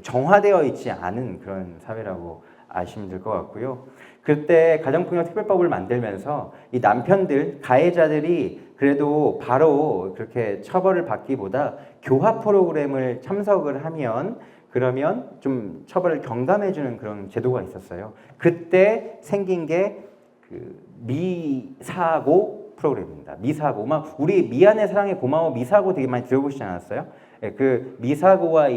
정화되어 있지 않은 그런 사회라고 아시면 될 것 같고요. 그때 가정폭력 특별법을 만들면서 이 남편들, 가해자들이 그래도 바로 그렇게 처벌을 받기보다 교화 프로그램을 참석을 하면 그러면 좀 처벌을 경감해주는 그런 제도가 있었어요. 그때 생긴 게 미사고 프로그램입니다. 미사고. 우리 미안해, 사랑해, 고마워, 미사고 되게 많이 들어보시지 않았어요? 그 미사고와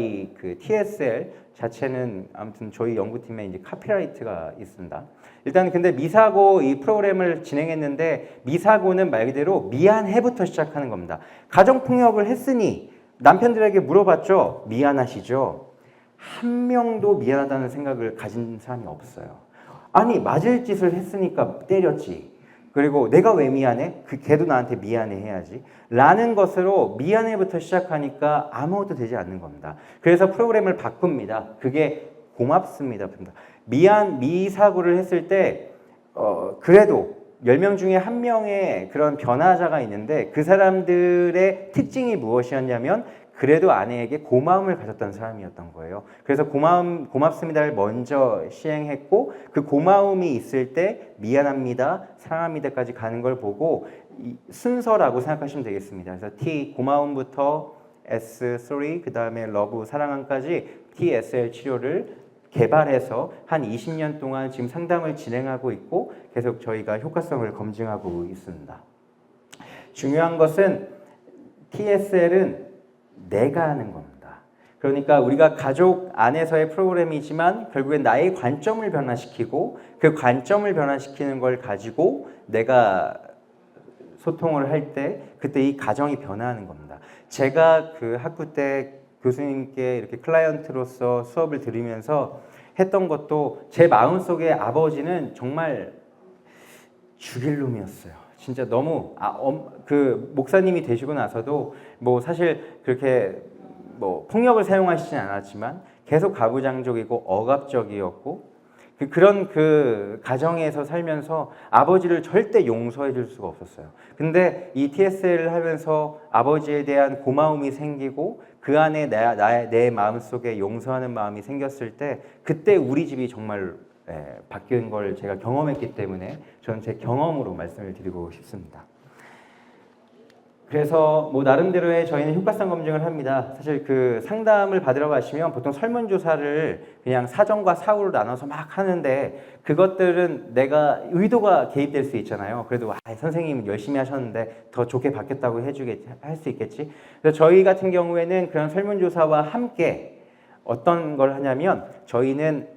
TSL 자체는 아무튼 저희 연구팀에 이제 카피라이트가 있습니다. 일단 근데 미사고 이 프로그램을 진행했는데 미사고는 말 그대로 미안해부터 시작하는 겁니다. 가정폭력을 했으니 남편들에게 물어봤죠. 미안하시죠? 한 명도 미안하다는 생각을 가진 사람이 없어요. 아니 맞을 짓을 했으니까 때렸지. 그리고 내가 왜 미안해? 걔도 나한테 미안해 해야지 라는 것으로 미안해부터 시작하니까 아무것도 되지 않는 겁니다. 그래서 프로그램을 바꿉니다. 그게 고맙습니다. 미사고를 했을 때 그래도 10명 중에 1명의 그런 변화자가 있는데 그 사람들의 특징이 무엇이었냐면 그래도 아내에게 고마움을 가졌던 사람이었던 거예요. 그래서 고맙습니다를 먼저 시행했고 그 고마움이 있을 때 미안합니다, 사랑합니다까지 가는 걸 보고 순서라고 생각하시면 되겠습니다. 그래서 T, 고마움부터 S, sorry, 그 다음에 love, 사랑함까지 TSL 치료를 개발해서 한 20년 동안 지금 상담을 진행하고 있고 계속 저희가 효과성을 검증하고 있습니다. 중요한 것은 TSL은 내가 하는 겁니다. 그러니까 우리가 가족 안에서의 프로그램이지만 결국엔 나의 관점을 변화시키고 그 관점을 변화시키는 걸 가지고 내가 소통을 할 때 그때 이 가정이 변화하는 겁니다. 제가 그 학부 때 교수님께 이렇게 클라이언트로서 수업을 들으면서 했던 것도 제 마음속에 아버지는 정말 죽일 놈이었어요. 진짜 너무 그 목사님이 되시고 나서도 뭐 사실 그렇게 뭐 폭력을 사용하시진 않았지만 계속 가부장적이고 억압적이었고 그런 그 가정에서 살면서 아버지를 절대 용서해 줄 수가 없었어요. 근데 이 TSL을 하면서 아버지에 대한 고마움이 생기고 그 안에 내 마음속에 용서하는 마음이 생겼을 때 그때 우리 집이 정말 바뀐 걸 제가 경험했기 때문에 저는 제 경험으로 말씀을 드리고 싶습니다. 그래서 뭐 나름대로의 저희는 효과성 검증을 합니다. 사실 그 상담을 받으러 가시면 보통 설문조사를 그냥 사전과 사후로 나눠서 막 하는데 그것들은 내가 의도가 개입될 수 있잖아요. 그래도 선생님 열심히 하셨는데 더 좋게 바뀌었다고 할 수 있겠지. 그래서 저희 같은 경우에는 그런 설문조사와 함께 어떤 걸 하냐면 저희는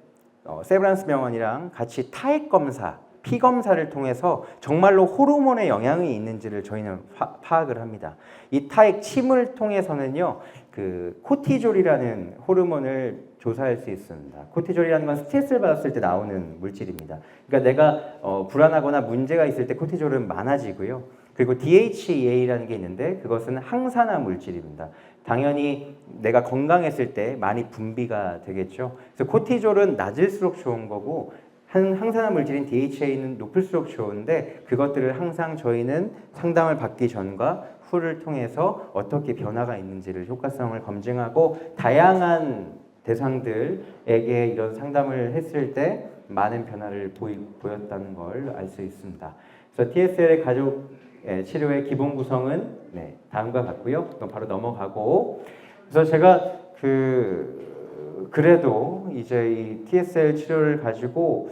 세브란스 병원이랑 같이 타액 검사 피 검사를 통해서 정말로 호르몬의 영향이 있는지를 저희는 파악을 합니다. 이 타액 침을 통해서는요, 그 코티졸이라는 호르몬을 조사할 수 있습니다. 코티졸이라는 건 스트레스를 받았을 때 나오는 물질입니다. 그러니까 내가 불안하거나 문제가 있을 때 코티졸은 많아지고요. 그리고 DHEA라는 게 있는데 그것은 항산화 물질입니다. 당연히 내가 건강했을 때 많이 분비가 되겠죠. 그래서 코티졸은 낮을수록 좋은 거고 항산화 물질인 DHA는 높을수록 좋은데 그것들을 항상 저희는 상담을 받기 전과 후를 통해서 어떻게 변화가 있는지를 효과성을 검증하고 다양한 대상들에게 이런 상담을 했을 때 많은 변화를 보였다는 걸 알 수 있습니다. 그래서 TSL의 가족 치료의 기본 구성은 다음과 같고요. 그럼 바로 넘어가고 그래서 제가 그래도 이제 이 TSL 치료를 가지고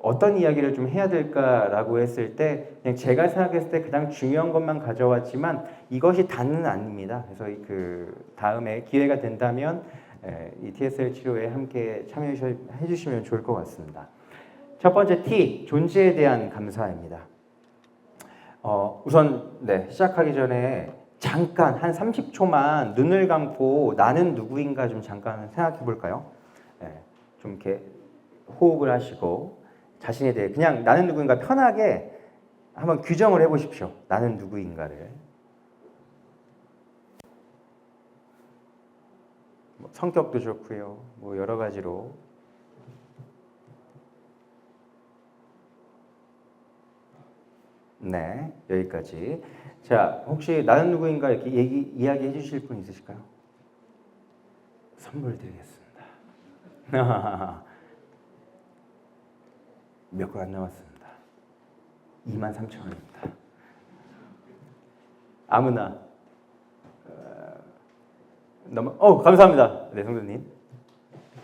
어떤 이야기를 좀 해야 될까라고 했을 때 그냥 제가 생각했을 때 가장 중요한 것만 가져왔지만 이것이 다는 아닙니다. 그래서 다음에 기회가 된다면 이 TSL 치료에 함께 참여해 주시면 좋을 것 같습니다. 첫 번째 T, 존재에 대한 감사입니다. 우선 시작하기 전에 잠깐 한 30초만 눈을 감고 나는 누구인가 좀 잠깐 생각해 볼까요? 좀 이렇게 호흡을 하시고 자신에 대해 그냥 나는 누구인가 편하게 한번 규정을 해보십시오. 나는 누구인가를. 뭐 성격도 좋고요. 뭐 여러 가지로. 네, 여기까지. 자, 혹시 나는 누구인가 이렇게 이야기해 주실 분 있으실까요? 선물 드리겠습니다. 몇 건 안 남았습니다. 23,000원입니다. 아무나. 감사합니다. 네, 성도님.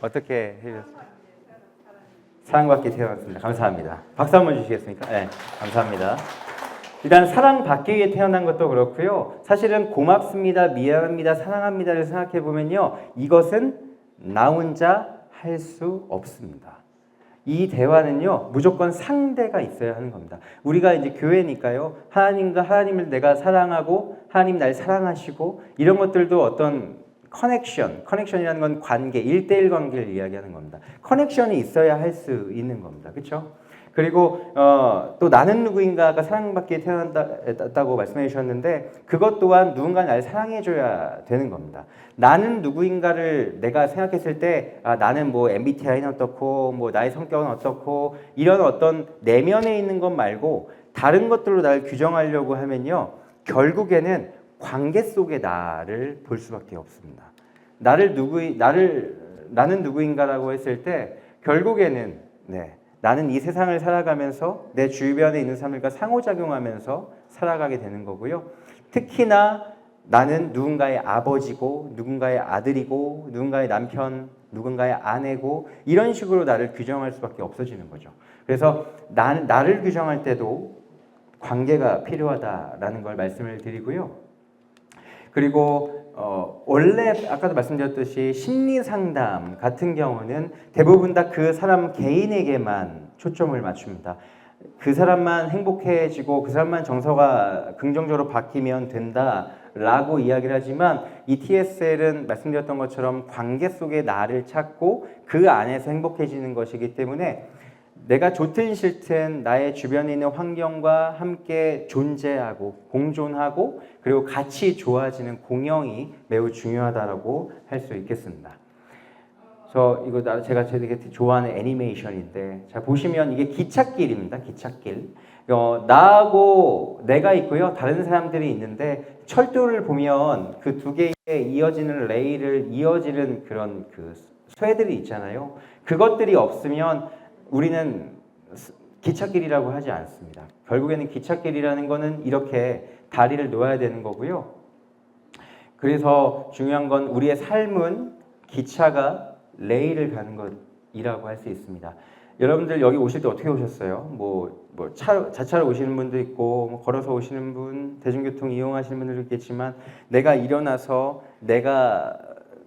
어떻게 해주셨어요? 사랑받기 태어났습니다. 감사합니다. 박수 한번 주시겠습니까? 네, 감사합니다. 일단 사랑받기 위해 태어난 것도 그렇고요. 사실은 고맙습니다, 미안합니다, 사랑합니다를 생각해 보면요, 이것은 나 혼자 할 수 없습니다. 이 대화는요, 무조건 상대가 있어야 하는 겁니다. 우리가 이제 교회니까요, 하나님과 하나님을 내가 사랑하고 하나님 날 사랑하시고 이런 것들도 어떤 커넥션이라는 건 관계, 1대1 관계를 이야기하는 겁니다. 커넥션이 있어야 할 수 있는 겁니다. 그렇죠? 그리고 또 나는 누구인가가 사랑받기에 태어났다고 말씀해 주셨는데 그것 또한 누군가 날 사랑해 줘야 되는 겁니다. 나는 누구인가를 내가 생각했을 때 나는 뭐 MBTI는 어떻고 뭐 나의 성격은 어떻고 이런 어떤 내면에 있는 것 말고 다른 것들로 나를 규정하려고 하면요, 결국에는 관계 속의 나를 볼 수밖에 없습니다. 나는 누구인가라고 했을 때 결국에는 나는 이 세상을 살아가면서 내 주변에 있는 사람들과 상호작용하면서 살아가게 되는 거고요. 특히나 나는 누군가의 아버지고 누군가의 아들이고 누군가의 남편, 누군가의 아내고 이런 식으로 나를 규정할 수밖에 없어지는 거죠. 그래서 나를 규정할 때도 관계가 필요하다라는 걸 말씀을 드리고요. 그리고 원래 아까도 말씀드렸듯이 심리 상담 같은 경우는 대부분 다 그 사람 개인에게만 초점을 맞춥니다. 그 사람만 행복해지고 그 사람만 정서가 긍정적으로 바뀌면 된다라고 이야기를 하지만 이 TSL은 말씀드렸던 것처럼 관계 속에 나를 찾고 그 안에서 행복해지는 것이기 때문에 내가 좋든 싫든 나의 주변에 있는 환경과 함께 존재하고 공존하고 그리고 같이 좋아지는 공영이 매우 중요하다고 할 수 있겠습니다. 제가 되게 좋아하는 애니메이션인데 자 보시면 이게 기찻길입니다. 기찻길. 나하고 내가 있고요. 다른 사람들이 있는데 철도를 보면 그 두 개의 이어지는 레일을 이어지는 그런 그 쇠들이 있잖아요. 그것들이 없으면 우리는 기찻길이라고 하지 않습니다. 결국에는 기찻길이라는 거는 이렇게 다리를 놓아야 되는 거고요. 그래서 중요한 건 우리의 삶은 기차가 레일을 가는 것이라고 할 수 있습니다. 여러분들 여기 오실 때 어떻게 오셨어요? 자차로 오시는 분도 있고 걸어서 오시는 분, 대중교통 이용하시는 분들도 있겠지만 내가 일어나서 내가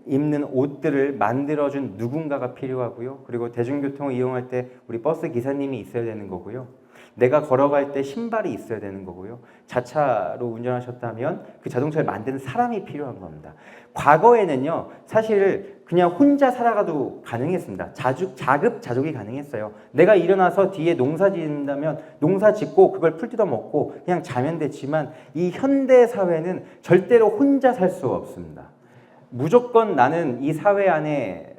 입는 옷들을 만들어준 누군가가 필요하고요. 그리고 대중교통을 이용할 때 우리 버스 기사님이 있어야 되는 거고요. 내가 걸어갈 때 신발이 있어야 되는 거고요. 자차로 운전하셨다면 그 자동차를 만드는 사람이 필요한 겁니다. 과거에는요. 사실 그냥 혼자 살아가도 가능했습니다. 자급자족이 가능했어요. 내가 일어나서 뒤에 농사 짓는다면 농사 짓고 그걸 풀 뜯어 먹고 그냥 자면 됐지만 이 현대 사회는 절대로 혼자 살 수 없습니다. 무조건 나는 이 사회 안에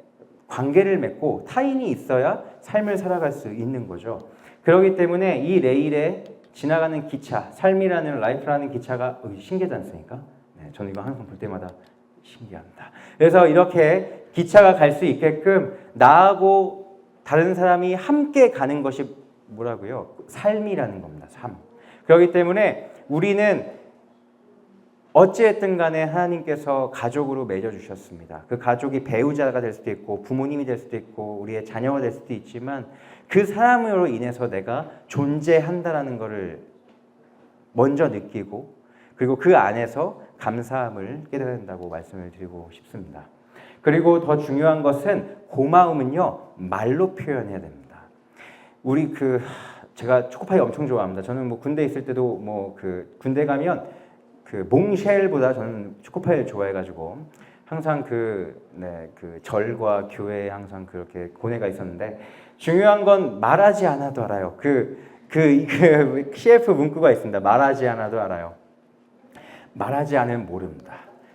관계를 맺고 타인이 있어야 삶을 살아갈 수 있는 거죠. 그렇기 때문에 이 레일에 지나가는 기차, 삶이라는 라이프라는 기차가 신기하지 않습니까? 네, 저는 이거 항상 볼 때마다 신기합니다. 그래서 이렇게 기차가 갈 수 있게끔 나하고 다른 사람이 함께 가는 것이 뭐라고요? 삶이라는 겁니다. 삶. 그렇기 때문에 우리는 어찌했든 간에 하나님께서 가족으로 맺어주셨습니다. 그 가족이 배우자가 될 수도 있고 부모님이 될 수도 있고 우리의 자녀가 될 수도 있지만 그 사람으로 인해서 내가 존재한다라는 것을 먼저 느끼고 그리고 그 안에서 감사함을 깨달아야 된다고 말씀을 드리고 싶습니다. 그리고 더 중요한 것은 고마움은요 말로 표현해야 됩니다. 제가 초코파이 엄청 좋아합니다. 저는 군대 있을 때도 군대 가면 몽쉘보다 저는 초코파이를 좋아해가지고 항상 절과 교회에 항상 그렇게 고뇌가 있었는데 중요한 건 말하지 않아도 알아요. CF 문구가 있습니다. 말하지 않아도 알아요. 말하지 않으면 모릅니다.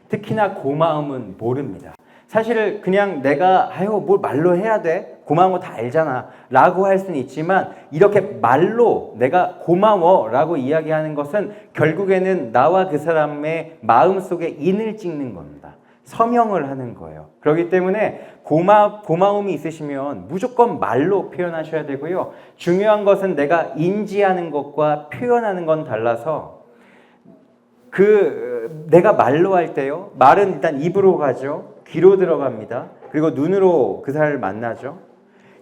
특히나 고마움은 모릅니다. 사실 그냥 내가 뭘 말로 해야 돼? 고마운 거 다 알잖아 라고 할 수는 있지만 이렇게 말로 내가 고마워 라고 이야기하는 것은 결국에는 나와 그 사람의 마음속에 인을 찍는 겁니다. 서명을 하는 거예요. 그렇기 때문에 고마움이 있으시면 무조건 말로 표현하셔야 되고요. 중요한 것은 내가 인지하는 것과 표현하는 건 달라서 내가 말로 할 때요. 말은 일단 입으로 가죠. 귀로 들어갑니다. 그리고 눈으로 그 사람을 만나죠.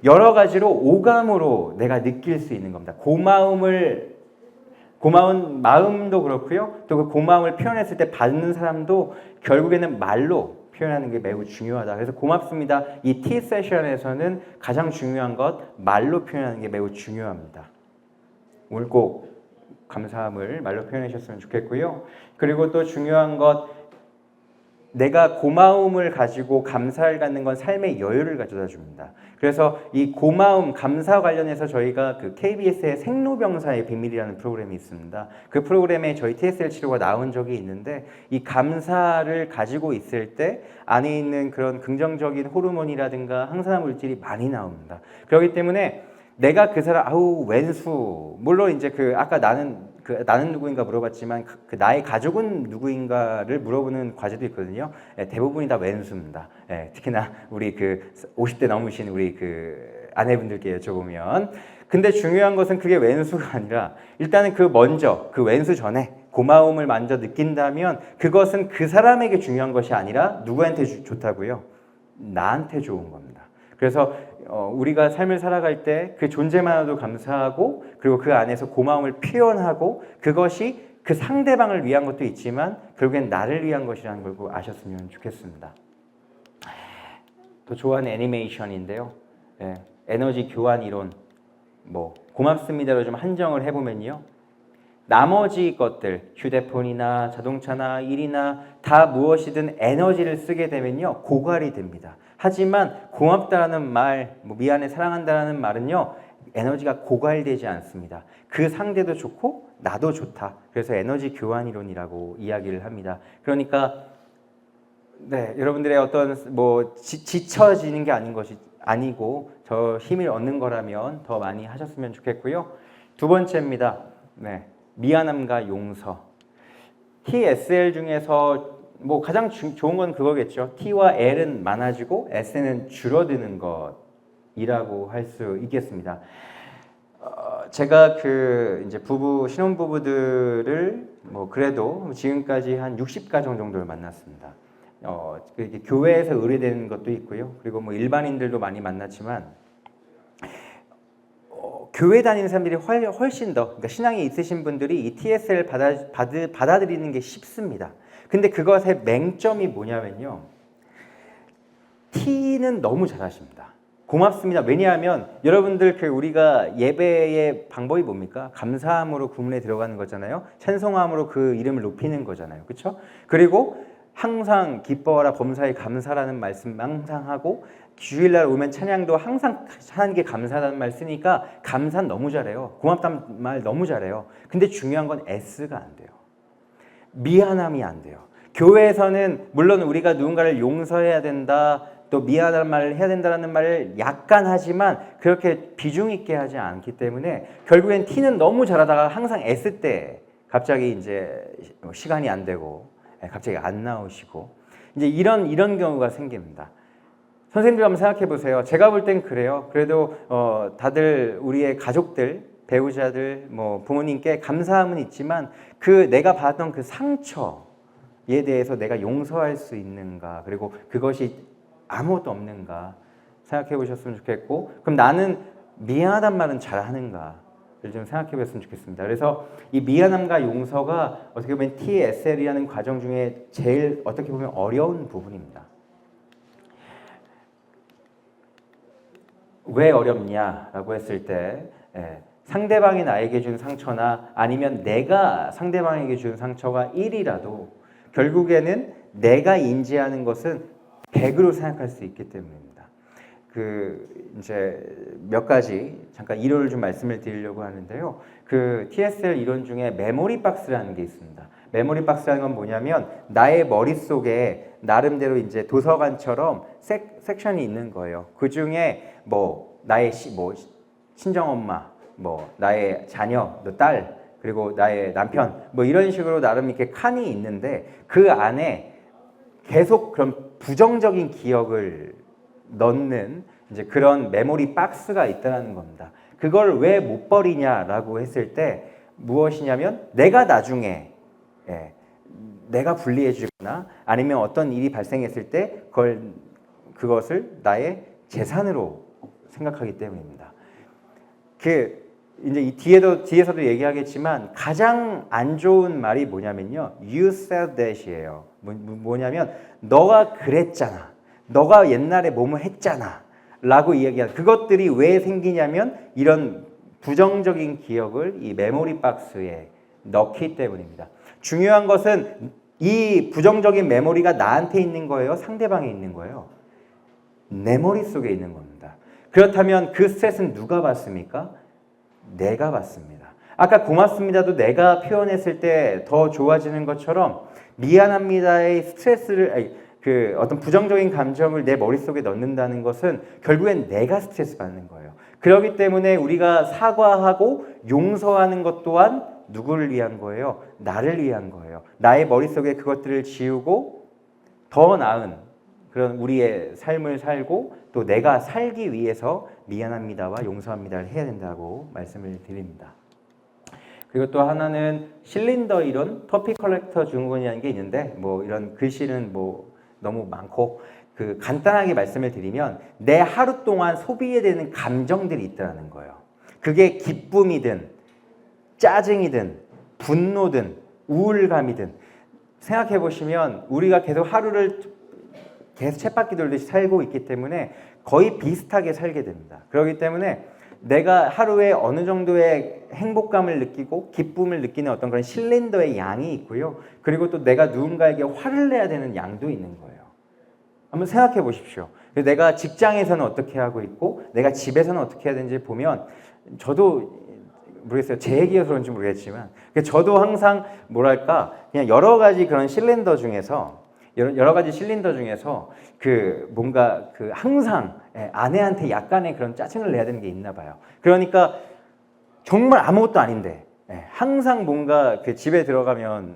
여러 가지로 오감으로 내가 느낄 수 있는 겁니다. 고마운 마음도 그렇고요. 또 그 고마움을 표현했을 때 받는 사람도 결국에는 말로 표현하는 게 매우 중요하다. 그래서 고맙습니다. 이 T 세션에서는 가장 중요한 것 말로 표현하는 게 매우 중요합니다. 오늘 꼭 감사함을 말로 표현하셨으면 좋겠고요. 그리고 또 중요한 것 내가 고마움을 가지고 감사를 갖는 건 삶의 여유를 가져다 줍니다. 그래서 이 고마움, 감사 관련해서 저희가 KBS의 생로병사의 비밀이라는 프로그램이 있습니다. 그 프로그램에 저희 TSL 치료가 나온 적이 있는데 이 감사를 가지고 있을 때 안에 있는 그런 긍정적인 호르몬이라든가 항산화 물질이 많이 나옵니다. 그렇기 때문에 내가 그 사람 왼수 물론 이제 아까 나는 누구인가 물어봤지만 나의 가족은 누구인가를 물어보는 과제도 있거든요. 대부분이 다 왼수입니다. 특히나 우리 50대 넘으신 우리 아내분들께 여쭤보면. 근데 중요한 것은 그게 왼수가 아니라 일단은 그 왼수 전에 고마움을 먼저 느낀다면 그것은 그 사람에게 중요한 것이 아니라 누구한테 좋다고요? 나한테 좋은 겁니다. 그래서 우리가 삶을 살아갈 때 그 존재만으로도 감사하고 그리고 그 안에서 고마움을 표현하고 그것이 그 상대방을 위한 것도 있지만 결국엔 나를 위한 것이라는 걸 아셨으면 좋겠습니다. 또 좋아하는 애니메이션인데요. 예, 에너지 교환 이론 뭐 고맙습니다로 좀 한정을 해보면요. 나머지 것들 휴대폰이나 자동차나 일이나 다 무엇이든 에너지를 쓰게 되면요 고갈이 됩니다. 하지만 고맙다라는 말, 뭐 미안해 사랑한다라는 말은요 에너지가 고갈되지 않습니다. 그 상대도 좋고 나도 좋다. 그래서 에너지 교환 이론이라고 이야기를 합니다. 그러니까 네, 여러분들의 어떤 뭐 지쳐지는 게 아니고 저 힘을 얻는 거라면 더 많이 하셨으면 좋겠고요. 두 번째입니다. 네, 미안함과 용서. TSL 중에서 뭐 가장 좋은 건 그거겠죠. T와 L은 많아지고 S는 줄어드는 것이라고 할 수 있겠습니다. 제가 그 이제 신혼부부들을 뭐 그래도 지금까지 한 60가정 정도를 만났습니다. 교회에서 의뢰되는 것도 있고요. 그리고 뭐 일반인들도 많이 만났지만 교회 다니는 사람들이 훨씬 더 그러니까 신앙이 있으신 분들이 이 TSL 받아들이는 게 쉽습니다. 근데 그것의 맹점이 뭐냐면요. T는 너무 잘하십니다. 고맙습니다. 왜냐하면 여러분들 우리가 예배의 방법이 뭡니까? 감사함으로 구문에 들어가는 거잖아요. 찬송함으로 그 이름을 높이는 거잖아요. 그렇죠? 그리고 항상 기뻐하라 범사에 감사라는 말씀 항상 하고 주일날 오면 찬양도 항상 하는 게 감사라는 말 쓰니까 감사 너무 잘해요. 고맙다는 말 너무 잘해요. 근데 중요한 건 S가 안 돼요. 미안함이 안 돼요. 교회에서는 물론 우리가 누군가를 용서해야 된다, 또 미안한 말을 해야 된다는 말을 약간 하지만 그렇게 비중 있게 하지 않기 때문에 결국엔 T는 너무 잘하다가 항상 S 때 갑자기 이제 시간이 안 되고 갑자기 안 나오시고 이제 이런 경우가 생깁니다. 선생님들 한번 생각해 보세요. 제가 볼 땐 그래요. 그래도 다들 우리의 가족들, 배우자들, 뭐 부모님께 감사함은 있지만 그 내가 받았던 그 상처에 대해서 내가 용서할 수 있는가, 그리고 그것이 아무것도 없는가 생각해 보셨으면 좋겠고, 그럼 나는 미안하단 말은 잘하는가 좀 생각해 봤으면 좋겠습니다. 그래서 이 미안함과 용서가 어떻게 보면 TSL이라는 과정 중에 제일 어떻게 보면 어려운 부분입니다. 왜 어렵냐라고 했을 때 상대방이 나에게 준 상처나 아니면 내가 상대방에게 준 상처가 1이라도 결국에는 내가 인지하는 것은 100으로 생각할 수 있기 때문입니다. 이제 몇 가지 잠깐 이론을 좀 말씀을 드리려고 하는데요. TSL 이론 중에 메모리 박스라는 게 있습니다. 메모리 박스라는 건 뭐냐면 나의 머릿속에 나름대로 이제 도서관처럼 섹션이 있는 거예요. 그 중에 뭐 나의 친정엄마, 뭐 나의 자녀, 너 딸, 그리고 나의 남편, 뭐 이런 식으로 나름 이렇게 칸이 있는데 그 안에 계속 그런 부정적인 기억을 넣는 이제 그런 메모리 박스가 있다는 겁니다. 그걸 왜 못 버리냐라고 했을 때 무엇이냐면 내가 나중에 내가 불리해지거나 아니면 어떤 일이 발생했을 때 그것을 나의 재산으로 생각하기 때문입니다. 이제 이 뒤에서도 얘기하겠지만 가장 안 좋은 말이 뭐냐면요. You said that이에요. 뭐냐면 너가 그랬잖아. 너가 옛날에 뭐뭐 했잖아. 라고 이야기하는 그것들이 왜 생기냐면 이런 부정적인 기억을 이 메모리 박스에 넣기 때문입니다. 중요한 것은 이 부정적인 메모리가 나한테 있는 거예요? 상대방에 있는 거예요? 내 머릿속에 있는 겁니다. 그렇다면 그 스트레스는 누가 받습니까? 내가 받습니다. 아까 고맙습니다도 내가 표현했을 때 더 좋아지는 것처럼 미안합니다의 스트레스를 어떤 부정적인 감정을 내 머릿속에 넣는다는 것은 결국엔 내가 스트레스 받는 거예요. 그렇기 때문에 우리가 사과하고 용서하는 것 또한 누구를 위한 거예요? 나를 위한 거예요. 나의 머릿속에 그것들을 지우고 더 나은 그런 우리의 삶을 살고 또 내가 살기 위해서 미안합니다와 용서합니다를 해야 된다고 말씀을 드립니다. 그리고 또 하나는 실린더 이론, 터피 컬렉터 증후군이라는 게 있는데 뭐 이런 글씨는 뭐 너무 많고 그 간단하게 말씀을 드리면 내 하루 동안 소비해야 되는 감정들이 있다는 거예요. 그게 기쁨이든 짜증이든 분노든 우울감이든 생각해 보시면 우리가 계속 하루를 계속 쳇바퀴 돌듯이 살고 있기 때문에 거의 비슷하게 살게 됩니다. 그렇기 때문에 내가 하루에 어느 정도의 행복감을 느끼고 기쁨을 느끼는 어떤 그런 실린더의 양이 있고요. 그리고 또 내가 누군가에게 화를 내야 되는 양도 있는 거예요. 한번 생각해 보십시오. 내가 직장에서는 어떻게 하고 있고 내가 집에서는 어떻게 해야 되는지 보면 저도 모르겠어요. 제 얘기여서 그런지 모르겠지만 저도 항상 뭐랄까 그냥 여러 가지 그런 실린더 중에서 여러 가지 실린더 중에서 그 뭔가 그 항상 아내한테 약간의 그런 짜증을 내야 되는 게 있나 봐요. 그러니까 정말 아무것도 아닌데 항상 뭔가 그 집에 들어가면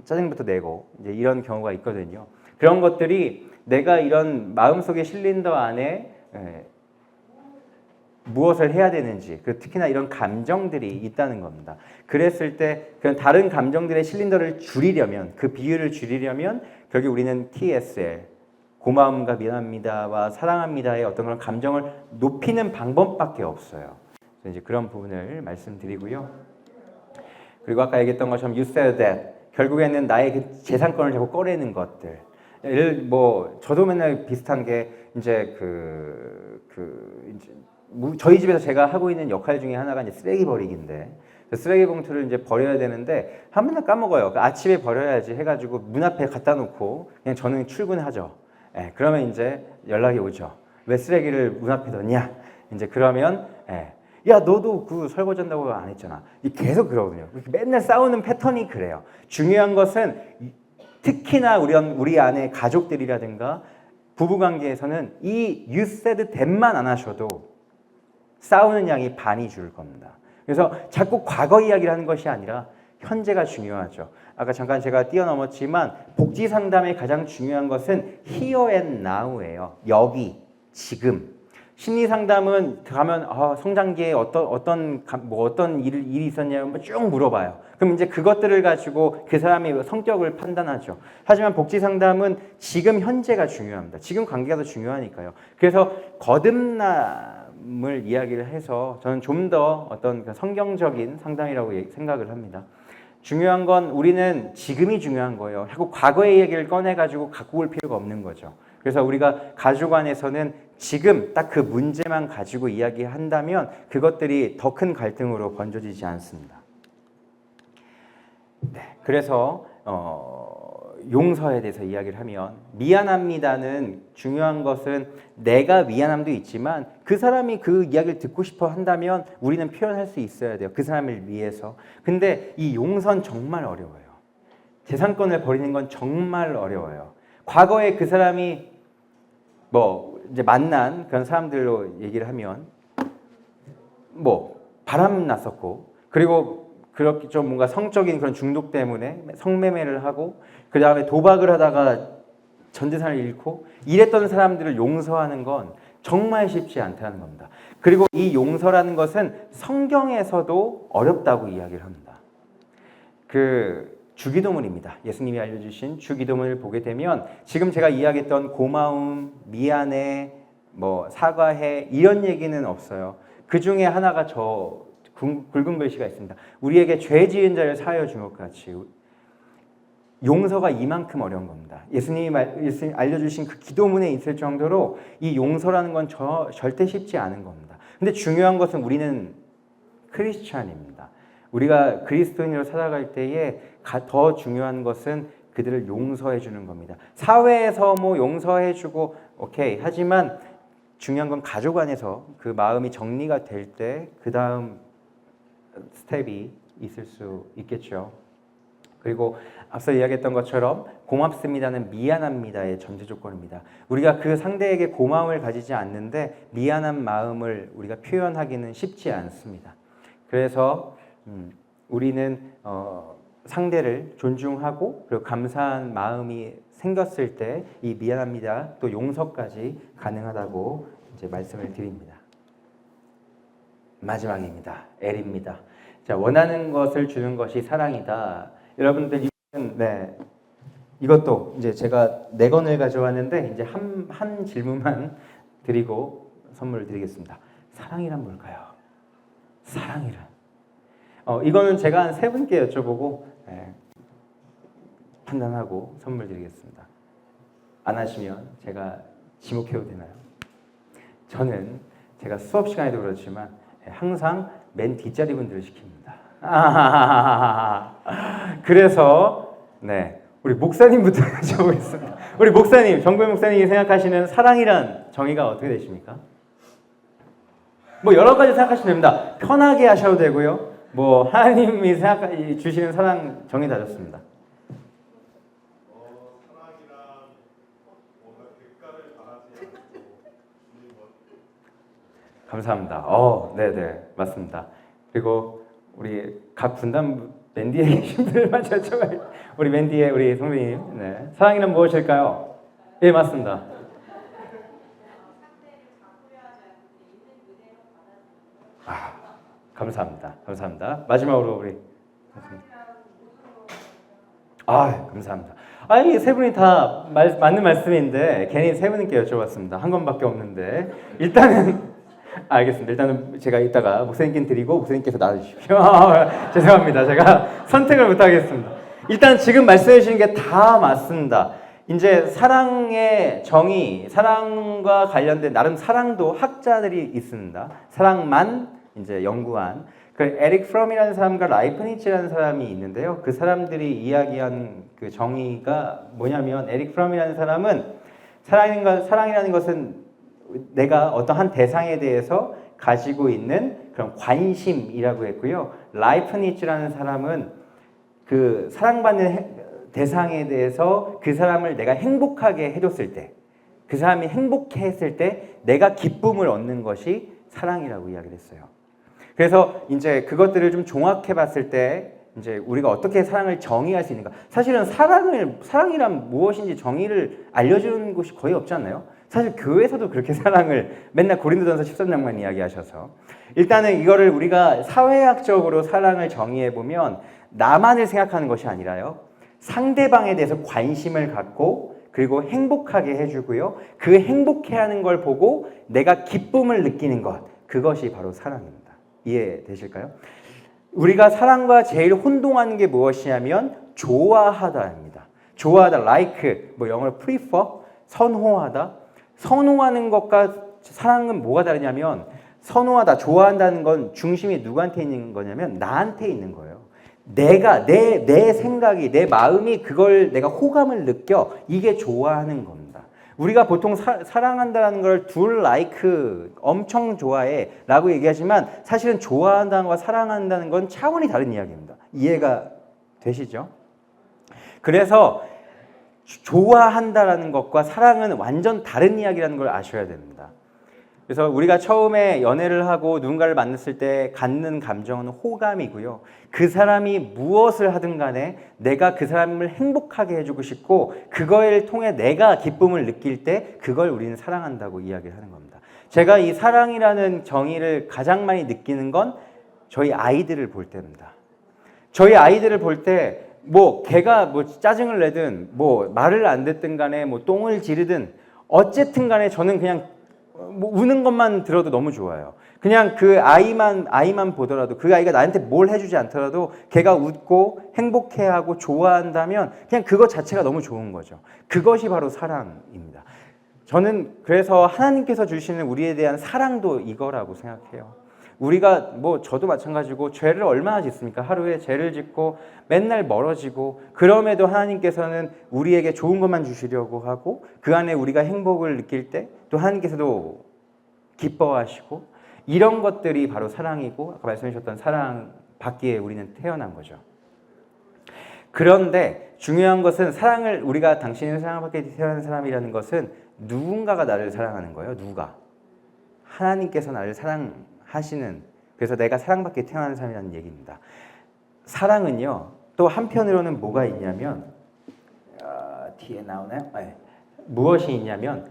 짜증부터 내고 이제 이런 경우가 있거든요. 그런 것들이 내가 이런 마음속의 실린더 안에 무엇을 해야 되는지, 특히나 이런 감정들이 있다는 겁니다. 그랬을 때 그런 다른 감정들의 실린더를 줄이려면, 그 비율을 줄이려면 결국 우리는 TSL, 고마움과 미안합니다와 사랑합니다의 어떤 그런 감정을 높이는 방법밖에 없어요. 그래서 이제 그런 부분을 말씀드리고요. 그리고 아까 얘기했던 것처럼 you said that 결국에는 나의 그 재산권을 자꾸 꺼내는 것들. 저도 맨날 비슷한 게 이제 저희 집에서 제가 하고 있는 역할 중에 하나가 이제 쓰레기 버리기인데 쓰레기 봉투를 이제 버려야 되는데 한 번도 까먹어요. 아침에 버려야지 해가지고 문 앞에 갖다 놓고 그냥 저는 출근하죠. 그러면 이제 연락이 오죠. 왜 쓰레기를 문 앞에 뒀냐? 이제 그러면 야 너도 그 설거지 한다고 안 했잖아. 계속 그러거든요. 맨날 싸우는 패턴이 그래요. 중요한 것은 특히나 우리 안에 가족들이라든가 부부관계에서는 이 you said that만 안 하셔도 싸우는 양이 반이 줄 겁니다. 그래서 자꾸 과거 이야기를 하는 것이 아니라 현재가 중요하죠. 아까 잠깐 제가 뛰어넘었지만 복지 상담의 가장 중요한 것은 here and now예요. 여기, 지금. 심리 상담은 가면 성장기에 어떤 일이 있었냐고 쭉 물어봐요. 그럼 이제 그것들을 가지고 그 사람의 성격을 판단하죠. 하지만 복지 상담은 지금 현재가 중요합니다. 지금 관계가 더 중요하니까요. 그래서 거듭남을 이야기를 해서 저는 좀 더 어떤 성경적인 상담이라고 생각을 합니다. 중요한 건 우리는 지금이 중요한 거예요. 자꾸 과거의 얘기를 꺼내가지고 갖고 올 필요가 없는 거죠. 그래서 우리가 가족 안에서는 지금 딱 그 문제만 가지고 이야기한다면 그것들이 더 큰 갈등으로 번져지지 않습니다. 그래서 용서에 대해서 이야기를 하면 미안합니다는 중요한 것은 내가 미안함도 있지만 그 사람이 그 이야기를 듣고 싶어 한다면 우리는 표현할 수 있어야 돼요. 그 사람을 위해서. 근데 이 용서는 정말 어려워요. 재산권을 버리는 건 정말 어려워요. 과거에 그 사람이 이제 만난 그런 사람들로 얘기를 하면 바람 났었고 그리고 그렇게 좀 뭔가 성적인 그런 중독 때문에 성매매를 하고 그 다음에 도박을 하다가 전 재산을 잃고 이랬던 사람들을 용서하는 건 정말 쉽지 않다는 겁니다. 그리고 이 용서라는 것은 성경에서도 어렵다고 이야기를 합니다. 주기도문입니다. 예수님이 알려주신 주기도문을 보게 되면 지금 제가 이야기했던 고마움, 미안해, 사과해 이런 얘기는 없어요. 그 중에 하나가 저 굵은 글씨가 있습니다. 우리에게 죄 지은 자를 사하여 준 것 같이 용서가 이만큼 어려운 겁니다. 예수님이 알려주신 그 기도문에 있을 정도로 이 용서라는 건 절대 쉽지 않은 겁니다. 근데 중요한 것은 우리는 크리스찬입니다. 우리가 그리스도인으로 살아갈 때에 더 중요한 것은 그들을 용서해 주는 겁니다. 사회에서 용서해 주고 오케이 하지만 중요한 건 가족 안에서 그 마음이 정리가 될 때 그 다음 스텝이 있을 수 있겠죠. 그리고 앞서 이야기했던 것처럼 고맙습니다는 미안합니다의 전제 조건입니다. 우리가 그 상대에게 고마움을 가지지 않는데 미안한 마음을 우리가 표현하기는 쉽지 않습니다. 그래서 우리는 상대를 존중하고 그리고 감사한 마음이 생겼을 때 이 미안합니다 또 용서까지 가능하다고 이제 말씀을 드립니다. 마지막입니다. L입니다. 자, 원하는 것을 주는 것이 사랑이다. 여러분들 이것도 이제 제가 4권을 가져왔는데 이제 한 질문만 드리고 선물을 드리겠습니다. 사랑이란 뭘까요? 사랑이란. 이거는 제가 한 3분께 여쭤보고 판단하고 선물 드리겠습니다. 안 하시면 제가 지목해도 되나요? 저는 제가 수업 시간에도 그렇지만 항상 맨 뒷자리 분들을 시킵니다. 그래서 우리 목사님부터 여쭤보겠습니다. 우리 목사님, 정배 목사님이 생각하시는 사랑이란 정의가 어떻게 되십니까? 뭐 여러 가지 생각하시면 됩니다. 편하게 하셔도 되고요. 뭐 하나님이 주시는 사랑 정의 다 좋습니다. 감사합니다. 네네 맞습니다. 그리고 우리 각 분단 맨디에 계신 분들만 여쭤봐요. 우리 맨디에 우리 선배님, 사랑이란 무엇일까요? 예 맞습니다. 감사합니다. 감사합니다. 마지막으로 우리 감사합니다. 이 3분이 다 맞는 말씀인데 괜히 3분께 여쭤봤습니다. 한 건밖에 없는데 일단은 알겠습니다. 일단은 제가 이따가 목사님께 드리고 목사님께서 나눠주십시오. 죄송합니다. 제가 선택을 못하겠습니다. 일단 지금 말씀해 주시는 게 다 맞습니다. 이제 사랑의 정의, 사랑과 관련된 나름 사랑도 학자들이 있습니다. 사랑만 이제 연구한 그 에릭 프롬이라는 사람과 라이프니츠라는 사람이 있는데요. 그 사람들이 이야기한 그 정의가 뭐냐면 에릭 프롬이라는 사람은 사랑이라는 것은 내가 어떤 한 대상에 대해서 가지고 있는 그런 관심이라고 했고요. 라이프니츠라는 사람은 그 사랑받는 대상에 대해서 그 사람을 내가 행복하게 해줬을 때, 그 사람이 행복했을 때 내가 기쁨을 얻는 것이 사랑이라고 이야기를 했어요. 그래서 이제 그것들을 좀 종합해 봤을 때 이제 우리가 어떻게 사랑을 정의할 수 있는가? 사실은 사랑이란 무엇인지 정의를 알려주는 곳이 거의 없지 않나요? 사실 교회에서도 그렇게 사랑을 맨날 고린도전서 13장만 이야기하셔서 일단은 이거를 우리가 사회학적으로 사랑을 정의해 보면 나만을 생각하는 것이 아니라요. 상대방에 대해서 관심을 갖고 그리고 행복하게 해주고요. 그 행복해하는 걸 보고 내가 기쁨을 느끼는 것, 그것이 바로 사랑입니다. 이해되실까요? 우리가 사랑과 제일 혼동하는 게 무엇이냐면 좋아하다입니다. 좋아하다, like, 뭐 영어로 prefer, 선호하다. 선호하는 것과 사랑은 뭐가 다르냐면 선호하다, 좋아한다는 건 중심이 누구한테 있는 거냐면 나한테 있는 거예요. 내가 내 생각이 내 마음이 그걸 내가 호감을 느껴 이게 좋아하는 겁니다. 우리가 보통 사랑한다는 걸 둘 like 엄청 좋아해 라고 얘기하지만 사실은 좋아한다는 것과 사랑한다는 건 차원이 다른 이야기입니다. 이해가 되시죠? 그래서 좋아한다라는 것과 사랑은 완전 다른 이야기라는 걸 아셔야 됩니다. 그래서 우리가 처음에 연애를 하고 누군가를 만났을 때 갖는 감정은 호감이고요. 그 사람이 무엇을 하든 간에 내가 그 사람을 행복하게 해주고 싶고 그거를 통해 내가 기쁨을 느낄 때 그걸 우리는 사랑한다고 이야기를 하는 겁니다. 제가 이 사랑이라는 정의를 가장 많이 느끼는 건 저희 아이들을 볼 때입니다. 저희 아이들을 볼 때 뭐 걔가 뭐 짜증을 내든 뭐 말을 안 듣든 간에 뭐 똥을 지르든 어쨌든 간에 저는 그냥 뭐 우는 것만 들어도 너무 좋아요. 그냥 그 아이만 보더라도 그 아이가 나한테 뭘 해주지 않더라도 걔가 웃고 행복해하고 좋아한다면 그냥 그것 자체가 너무 좋은 거죠. 그것이 바로 사랑입니다. 저는 그래서 하나님께서 주시는 우리에 대한 사랑도 이거라고 생각해요. 우리가 뭐 저도 마찬가지고 죄를 얼마나 짓습니까? 하루에 죄를 짓고 맨날 멀어지고 그럼에도 하나님께서는 우리에게 좋은 것만 주시려고 하고 그 안에 우리가 행복을 느낄 때 또 하나님께서도 기뻐하시고 이런 것들이 바로 사랑이고 아까 말씀해 주셨던 사랑 받기에 우리는 태어난 거죠. 그런데 중요한 것은 사랑을 우리가 당신을 사랑받게 태어난 사람이라는 것은 누군가가 나를 사랑하는 거예요. 누가? 하나님께서 나를 사랑하시는 그래서 내가 사랑받게 태어난 사람이라는 얘기입니다. 사랑은요. 또 한편으로는 뭐가 있냐면 뒤에 나오나요? 네. 무엇이 있냐면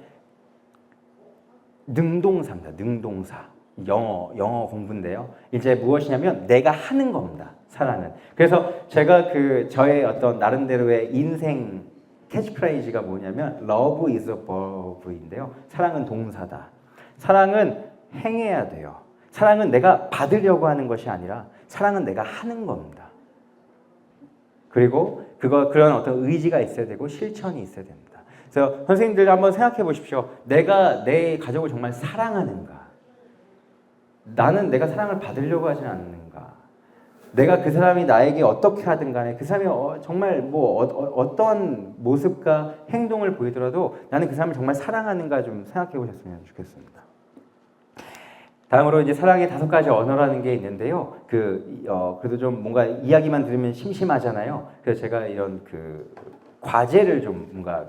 능동사입니다. 능동사. 영어 공부인데요. 이제 무엇이냐면 내가 하는 겁니다. 사랑은. 그래서 제가 저의 어떤 나름대로의 인생 캐치프레이즈가 뭐냐면 Love is a verb인데요. 사랑은 동사다. 사랑은 행해야 돼요. 사랑은 내가 받으려고 하는 것이 아니라 사랑은 내가 하는 겁니다. 그리고 그런 어떤 의지가 있어야 되고 실천이 있어야 됩니다. 그래서 선생님들 한번 생각해 보십시오. 내가 내 가족을 정말 사랑하는가? 나는 내가 사랑을 받으려고 하진 않는가? 내가 그 사람이 나에게 어떻게 하든 간에 그 사람이 정말 어떤 모습과 행동을 보이더라도 나는 그 사람을 정말 사랑하는가 좀 생각해 보셨으면 좋겠습니다. 다음으로 이제 사랑의 5가지 언어라는 게 있는데요. 그래도 좀 뭔가 이야기만 들으면 심심하잖아요. 그래서 제가 이런 과제를 좀 뭔가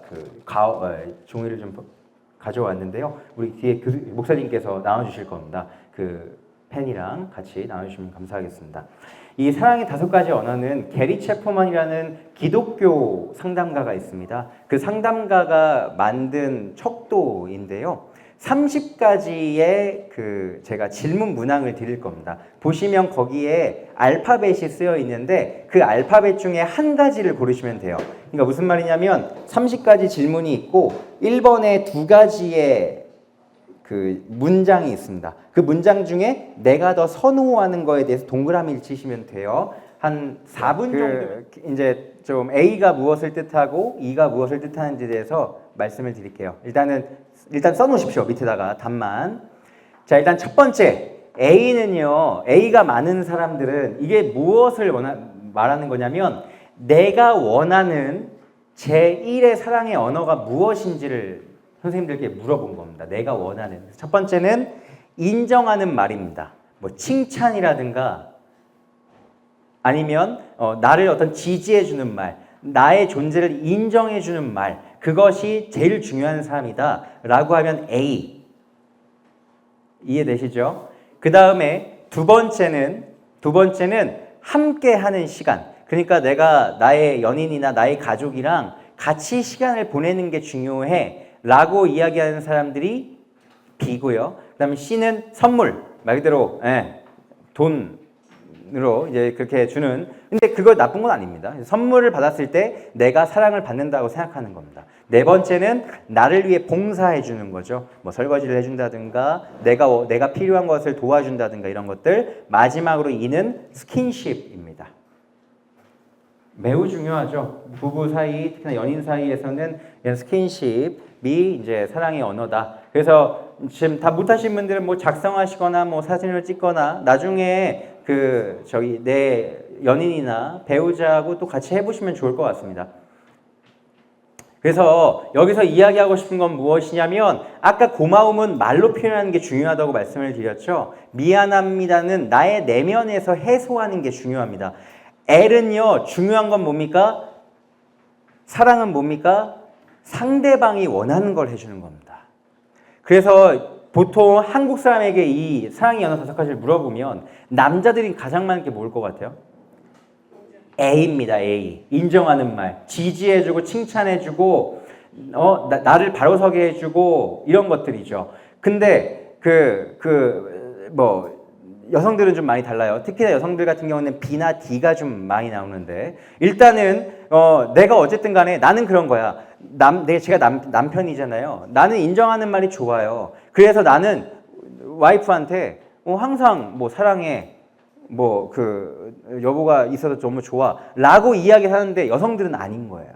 종이를 좀 가져왔는데요. 우리 뒤에 목사님께서 나눠주실 겁니다. 펜이랑 같이 나눠주시면 감사하겠습니다. 이 사랑의 5가지 언어는 게리 체퍼만이라는 기독교 상담가가 있습니다. 그 상담가가 만든 척도인데요. 30가지의 제가 질문 문항을 드릴 겁니다. 보시면 거기에 알파벳이 쓰여 있는데 그 알파벳 중에 한 가지를 고르시면 돼요. 그러니까 무슨 말이냐면 30가지 질문이 있고 1번에 2가지의 문장이 있습니다. 그 문장 중에 내가 더 선호하는 거에 대해서 동그라미를 치시면 돼요. 한 4분 정도 이제 좀 A가 무엇을 뜻하고 E가 무엇을 뜻하는지에 대해서 말씀을 드릴게요. 일단 써놓으십시오. 밑에다가 답만. 자, 일단 첫 번째 A는요. A가 많은 사람들은 이게 무엇을 말하는 거냐면 내가 원하는 제1의 사랑의 언어가 무엇인지를 선생님들께 물어본 겁니다. 내가 원하는. 첫 번째는 인정하는 말입니다. 뭐 칭찬이라든가 아니면 나를 어떤 지지해주는 말, 나의 존재를 인정해주는 말, 그것이 제일 중요한 사람이다 라고 하면 A. 이해되시죠? 그 다음에 두 번째는 함께하는 시간. 그러니까 내가 나의 연인이나 나의 가족이랑 같이 시간을 보내는 게 중요해 라고 이야기하는 사람들이 B고요. 그 다음에 C는 선물. 말 그대로 돈으로 이제 그렇게 주는. 근데 그거 나쁜 건 아닙니다. 선물을 받았을 때 내가 사랑을 받는다고 생각하는 겁니다. 네 번째는 나를 위해 봉사해 주는 거죠. 뭐 설거지를 해준다든가 내가 필요한 것을 도와준다든가 이런 것들. 마지막으로 E는 스킨십입니다. 매우 중요하죠. 부부 사이, 특히나 연인 사이에서는 이런 스킨십이 이제 사랑의 언어다. 그래서 지금 다 못하신 분들은 뭐 작성하시거나 뭐 사진을 찍거나 나중에 내 연인이나 배우자하고 또 같이 해보시면 좋을 것 같습니다. 그래서 여기서 이야기하고 싶은 건 무엇이냐면 아까 고마움은 말로 표현하는 게 중요하다고 말씀을 드렸죠. 미안합니다는 나의 내면에서 해소하는 게 중요합니다. L은요, 중요한 건 뭡니까? 사랑은 뭡니까? 상대방이 원하는 걸 해주는 겁니다. 그래서 보통 한국 사람에게 이 사랑의 언어 5가지를 물어보면 남자들이 가장 많은 게 뭘 것 같아요? A입니다. A. 인정하는 말, 지지해주고 칭찬해주고 나를 바로 서게 해주고 이런 것들이죠. 근데 여성들은 좀 많이 달라요. 특히나 여성들 같은 경우는 B나 D가 좀 많이 나오는데 일단은 내가 어쨌든 간에 나는 그런 거야. 제가 남편이잖아요. 나는 인정하는 말이 좋아요. 그래서 나는 와이프한테 항상 뭐 사랑해, 여보가 있어서 너무 좋아 라고 이야기하는데 여성들은 아닌 거예요.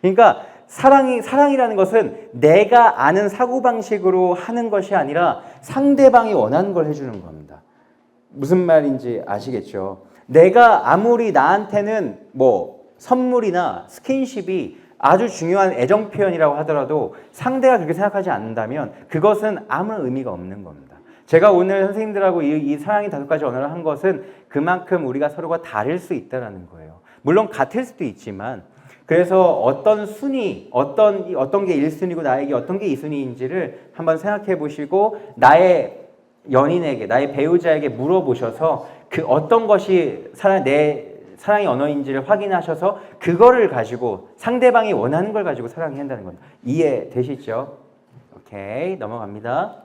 그러니까 사랑이라는 것은 내가 아는 사고방식으로 하는 것이 아니라 상대방이 원하는 걸 해주는 겁니다. 무슨 말인지 아시겠죠? 내가 아무리 나한테는 선물이나 스킨십이 아주 중요한 애정 표현이라고 하더라도 상대가 그렇게 생각하지 않는다면 그것은 아무 의미가 없는 겁니다. 제가 오늘 선생님들하고 이 사랑의 5가지 언어를 한 것은 그만큼 우리가 서로가 다를 수 있다는 거예요. 물론 같을 수도 있지만 그래서 어떤 순위, 어떤 게 1순위고 나에게 어떤 게 2순위인지를 한번 생각해 보시고 나의 연인에게, 나의 배우자에게 물어보셔서 어떤 것이 내 사랑의 언어인지를 확인하셔서 그거를 가지고 상대방이 원하는 걸 가지고 사랑한다는 겁니다. 이해되시죠? 오케이, 넘어갑니다.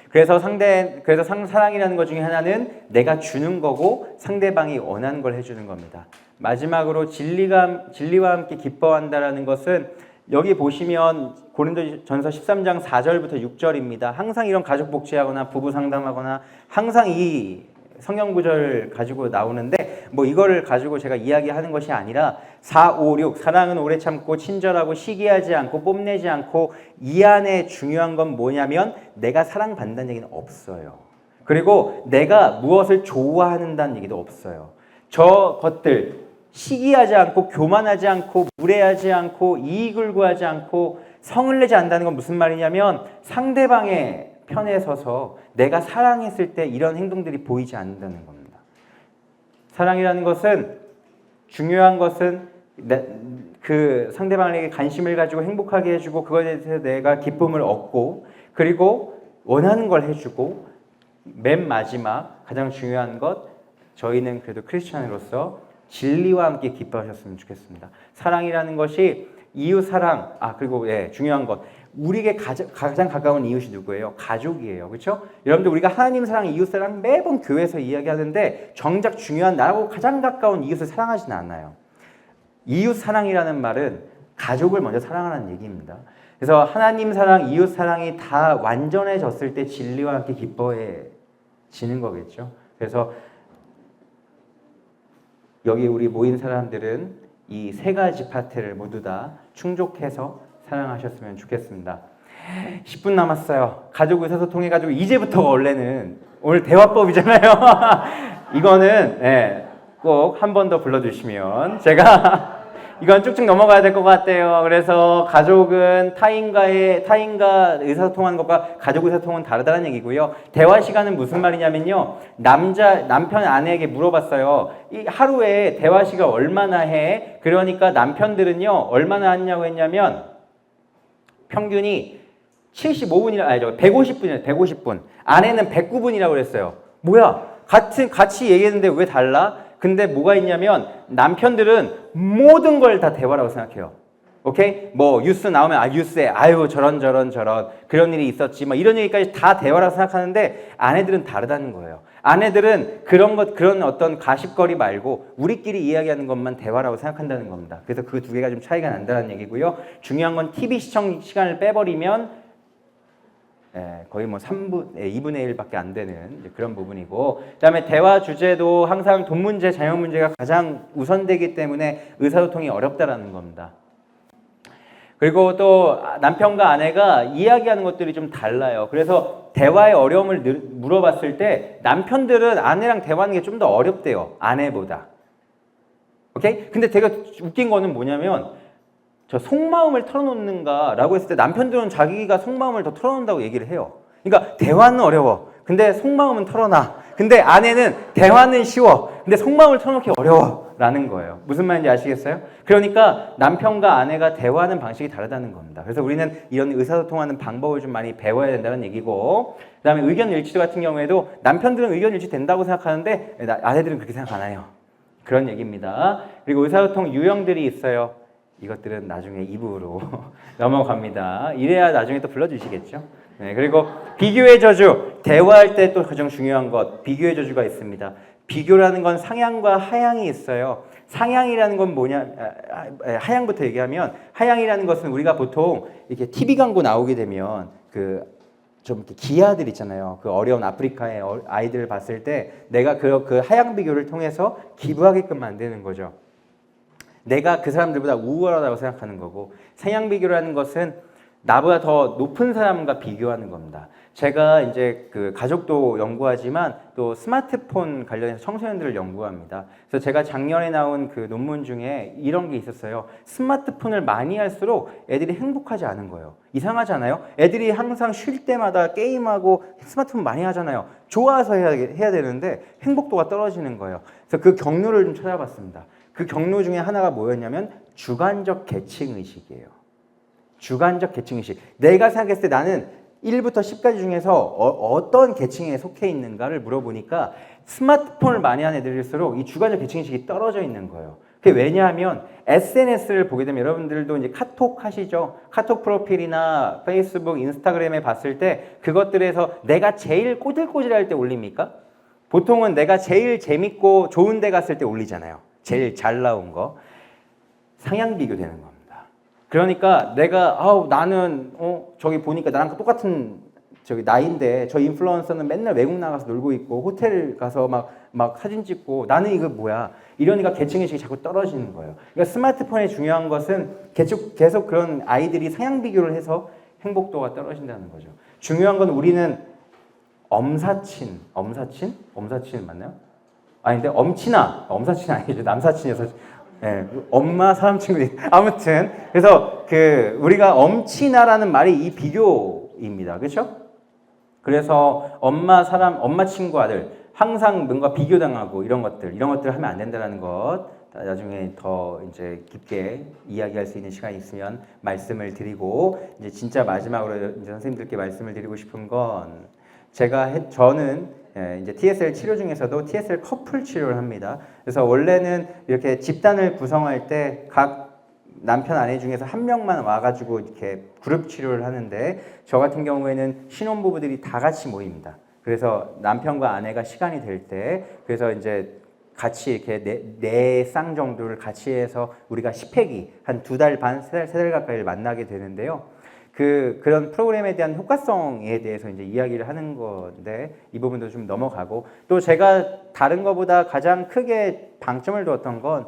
그래서 사랑이라는 것 중에 하나는 내가 주는 거고 상대방이 원하는 걸 해주는 겁니다. 마지막으로 진리와 함께 기뻐한다라는 것은 여기 보시면 고린도전서 13장 4절부터 6절입니다. 항상 이런 가족 복지하거나 부부 상담하거나 항상 이 성경 구절 가지고 나오는데 뭐 이거를 가지고 제가 이야기하는 것이 아니라 4, 5, 6 사랑은 오래 참고 친절하고 시기하지 않고 뽐내지 않고 이 안에 중요한 건 뭐냐면 내가 사랑받는다는 얘기는 없어요. 그리고 내가 무엇을 좋아한다는 얘기도 없어요. 저것들 시기하지 않고 교만하지 않고 무례하지 않고 이익을 구하지 않고 성을 내지 않는다는 건 무슨 말이냐면 상대방의 편에 서서 내가 사랑했을 때 이런 행동들이 보이지 않는다는 겁니다. 사랑이라는 것은 중요한 것은 그 상대방에게 관심을 가지고 행복하게 해주고 그것에 대해서 내가 기쁨을 얻고 그리고 원하는 걸 해주고 맨 마지막 가장 중요한 것 저희는 그래도 크리스찬으로서 진리와 함께 기뻐하셨으면 좋겠습니다. 사랑이라는 것이 이웃 사랑, 그리고 중요한 것 우리에게 가장 가까운 이웃이 누구예요? 가족이에요. 그렇죠? 여러분들 우리가 하나님 사랑, 이웃 사랑 매번 교회에서 이야기하는데 정작 중요한 나하고 가장 가까운 이웃을 사랑하지는 않아요. 이웃 사랑이라는 말은 가족을 먼저 사랑하라는 얘기입니다. 그래서 하나님 사랑, 이웃 사랑이 다 완전해졌을 때 진리와 함께 기뻐해지는 거겠죠. 그래서 여기 우리 모인 사람들은 이 세 가지 파트를 모두 다 충족해서 사랑하셨으면 좋겠습니다. 10분 남았어요. 가족 의사소통해 가지고 이제부터 원래는 오늘 대화법이잖아요. 이거는 꼭 한 번 더 불러주시면 제가 이건 쭉쭉 넘어가야 될 것 같아요. 그래서 가족은 타인과 의사소통하는 것과 가족 의사소통은 다르다는 얘기고요. 대화 시간은 무슨 말이냐면요. 남편 아내에게 물어봤어요. 이 하루에 대화 시간 얼마나 해? 그러니까 남편들은요. 얼마나 하냐고 했냐면 평균이 150분이에요. 150분. 아내는 109분이라고 그랬어요. 뭐야? 같이 얘기했는데 왜 달라? 근데 뭐가 있냐면 남편들은 모든 걸 다 대화라고 생각해요. 오케이? 뭐 뉴스 나오면 뉴스에 저런 그런 일이 있었지 뭐 이런 얘기까지 다 대화라고 생각하는데 아내들은 다르다는 거예요. 아내들은 그런 어떤 가십거리 말고 우리끼리 이야기하는 것만 대화라고 생각한다는 겁니다. 그래서 그 두 개가 좀 차이가 난다는 얘기고요. 중요한 건 TV 시청 시간을 빼버리면 거의 뭐 2분의 1밖에 안 되는 그런 부분이고 그다음에 대화 주제도 항상 돈 문제, 자녀 문제가 가장 우선되기 때문에 의사소통이 어렵다라는 겁니다. 그리고 또 남편과 아내가 이야기하는 것들이 좀 달라요. 그래서 대화의 어려움을 물어봤을 때 남편들은 아내랑 대화하는 게 좀 더 어렵대요. 아내보다. 오케이? 근데 되게 웃긴 거는 뭐냐면 저 속마음을 털어놓는가라고 했을 때 남편들은 자기가 속마음을 더 털어놓는다고 얘기를 해요. 그러니까 대화는 어려워. 근데 속마음은 털어놔. 근데 아내는 대화는 쉬워. 근데 속마음을 털어놓기 어려워. 라는 거예요. 무슨 말인지 아시겠어요? 그러니까 남편과 아내가 대화하는 방식이 다르다는 겁니다. 그래서 우리는 이런 의사소통하는 방법을 좀 많이 배워야 된다는 얘기고 그 다음에 의견 일치도 같은 경우에도 남편들은 의견 일치 된다고 생각하는데 아내들은 그렇게 생각 안 해요. 그런 얘기입니다. 그리고 의사소통 유형들이 있어요. 이것들은 나중에 2부로 넘어갑니다. 이래야 나중에 또 불러주시겠죠. 그리고 비교의 저주. 대화할 때 또 가장 중요한 것. 비교의 저주가 있습니다. 비교라는 건 상향과 하향이 있어요. 상향이라는 건 뭐냐? 하향부터 얘기하면 하향이라는 것은 우리가 보통 이렇게 TV 광고 나오게 되면 좀 이렇게 기아들 있잖아요. 그 어려운 아프리카의 아이들을 봤을 때 내가 그 하향 비교를 통해서 기부하게끔 만드는 거죠. 내가 그 사람들보다 우월하다고 생각하는 거고 상향 비교라는 것은 나보다 더 높은 사람과 비교하는 겁니다. 제가 이제 그 가족도 연구하지만 또 스마트폰 관련해서 청소년들을 연구합니다. 그래서 제가 작년에 나온 그 논문 중에 이런 게 있었어요. 스마트폰을 많이 할수록 애들이 행복하지 않은 거예요. 이상하지 않아요? 애들이 항상 쉴 때마다 게임하고 스마트폰 많이 하잖아요. 좋아서 해야 되는데 행복도가 떨어지는 거예요. 그래서 그 경로를 좀 찾아봤습니다. 그 경로 중에 하나가 뭐였냐면 주관적 계층의식이에요. 주관적 계층의식. 내가 생각했을 때 나는 1부터 10까지 중에서 어떤 계층에 속해 있는가를 물어보니까 스마트폰을 많이 하는 애들일수록 이 주관적 계층의식이 떨어져 있는 거예요. 그게 왜냐하면 SNS를 보게 되면 여러분들도 이제 카톡 하시죠? 카톡 프로필이나 페이스북, 인스타그램에 봤을 때 그것들에서 내가 제일 꼬질꼬질할 때 올립니까? 보통은 내가 제일 재밌고 좋은 데 갔을 때 올리잖아요. 제일 잘 나온 거 상향 비교되는 겁니다. 그러니까 내가 나는 저기 보니까 나랑 똑같은 저기 나이인데 저 인플루언서는 맨날 외국 나가서 놀고 있고 호텔 가서 막 사진 찍고 나는 이거 뭐야 이러니까 계층의식이 자꾸 떨어지는 거예요. 그러니까 스마트폰의 중요한 것은 계속 그런 아이들이 상향 비교를 해서 행복도가 떨어진다는 거죠. 중요한 건 우리는 엄사친 맞나요? 아닌데 엄사친 아니죠. 남사친이어서 엄마 사람 친구들 아무튼 그래서 우리가 엄친아라는 말이 이 비교입니다. 그렇죠? 그래서 엄마 친구 아들 항상 뭔가 비교당하고 이런 것들 하면 안 된다는 것 나중에 더 이제 깊게 이야기할 수 있는 시간이 있으면 말씀을 드리고 이제 진짜 마지막으로 이제 선생님들께 말씀을 드리고 싶은 건 저는 이제 TSL 치료 중에서도 TSL 커플 치료를 합니다. 그래서 원래는 이렇게 집단을 구성할 때 각 남편 아내 중에서 한 명만 와가지고 이렇게 그룹 치료를 하는데 저 같은 경우에는 신혼부부들이 다 같이 모입니다. 그래서 남편과 아내가 시간이 될 때 그래서 이제 같이 이렇게 네 쌍 정도를 같이 해서 우리가 10회기 한 2달 반, 3달 가까이를 만나게 되는데요. 그런 프로그램에 대한 효과성에 대해서 이제 이야기를 하는 건데 이 부분도 좀 넘어가고 또 제가 다른 것보다 가장 크게 방점을 두었던 건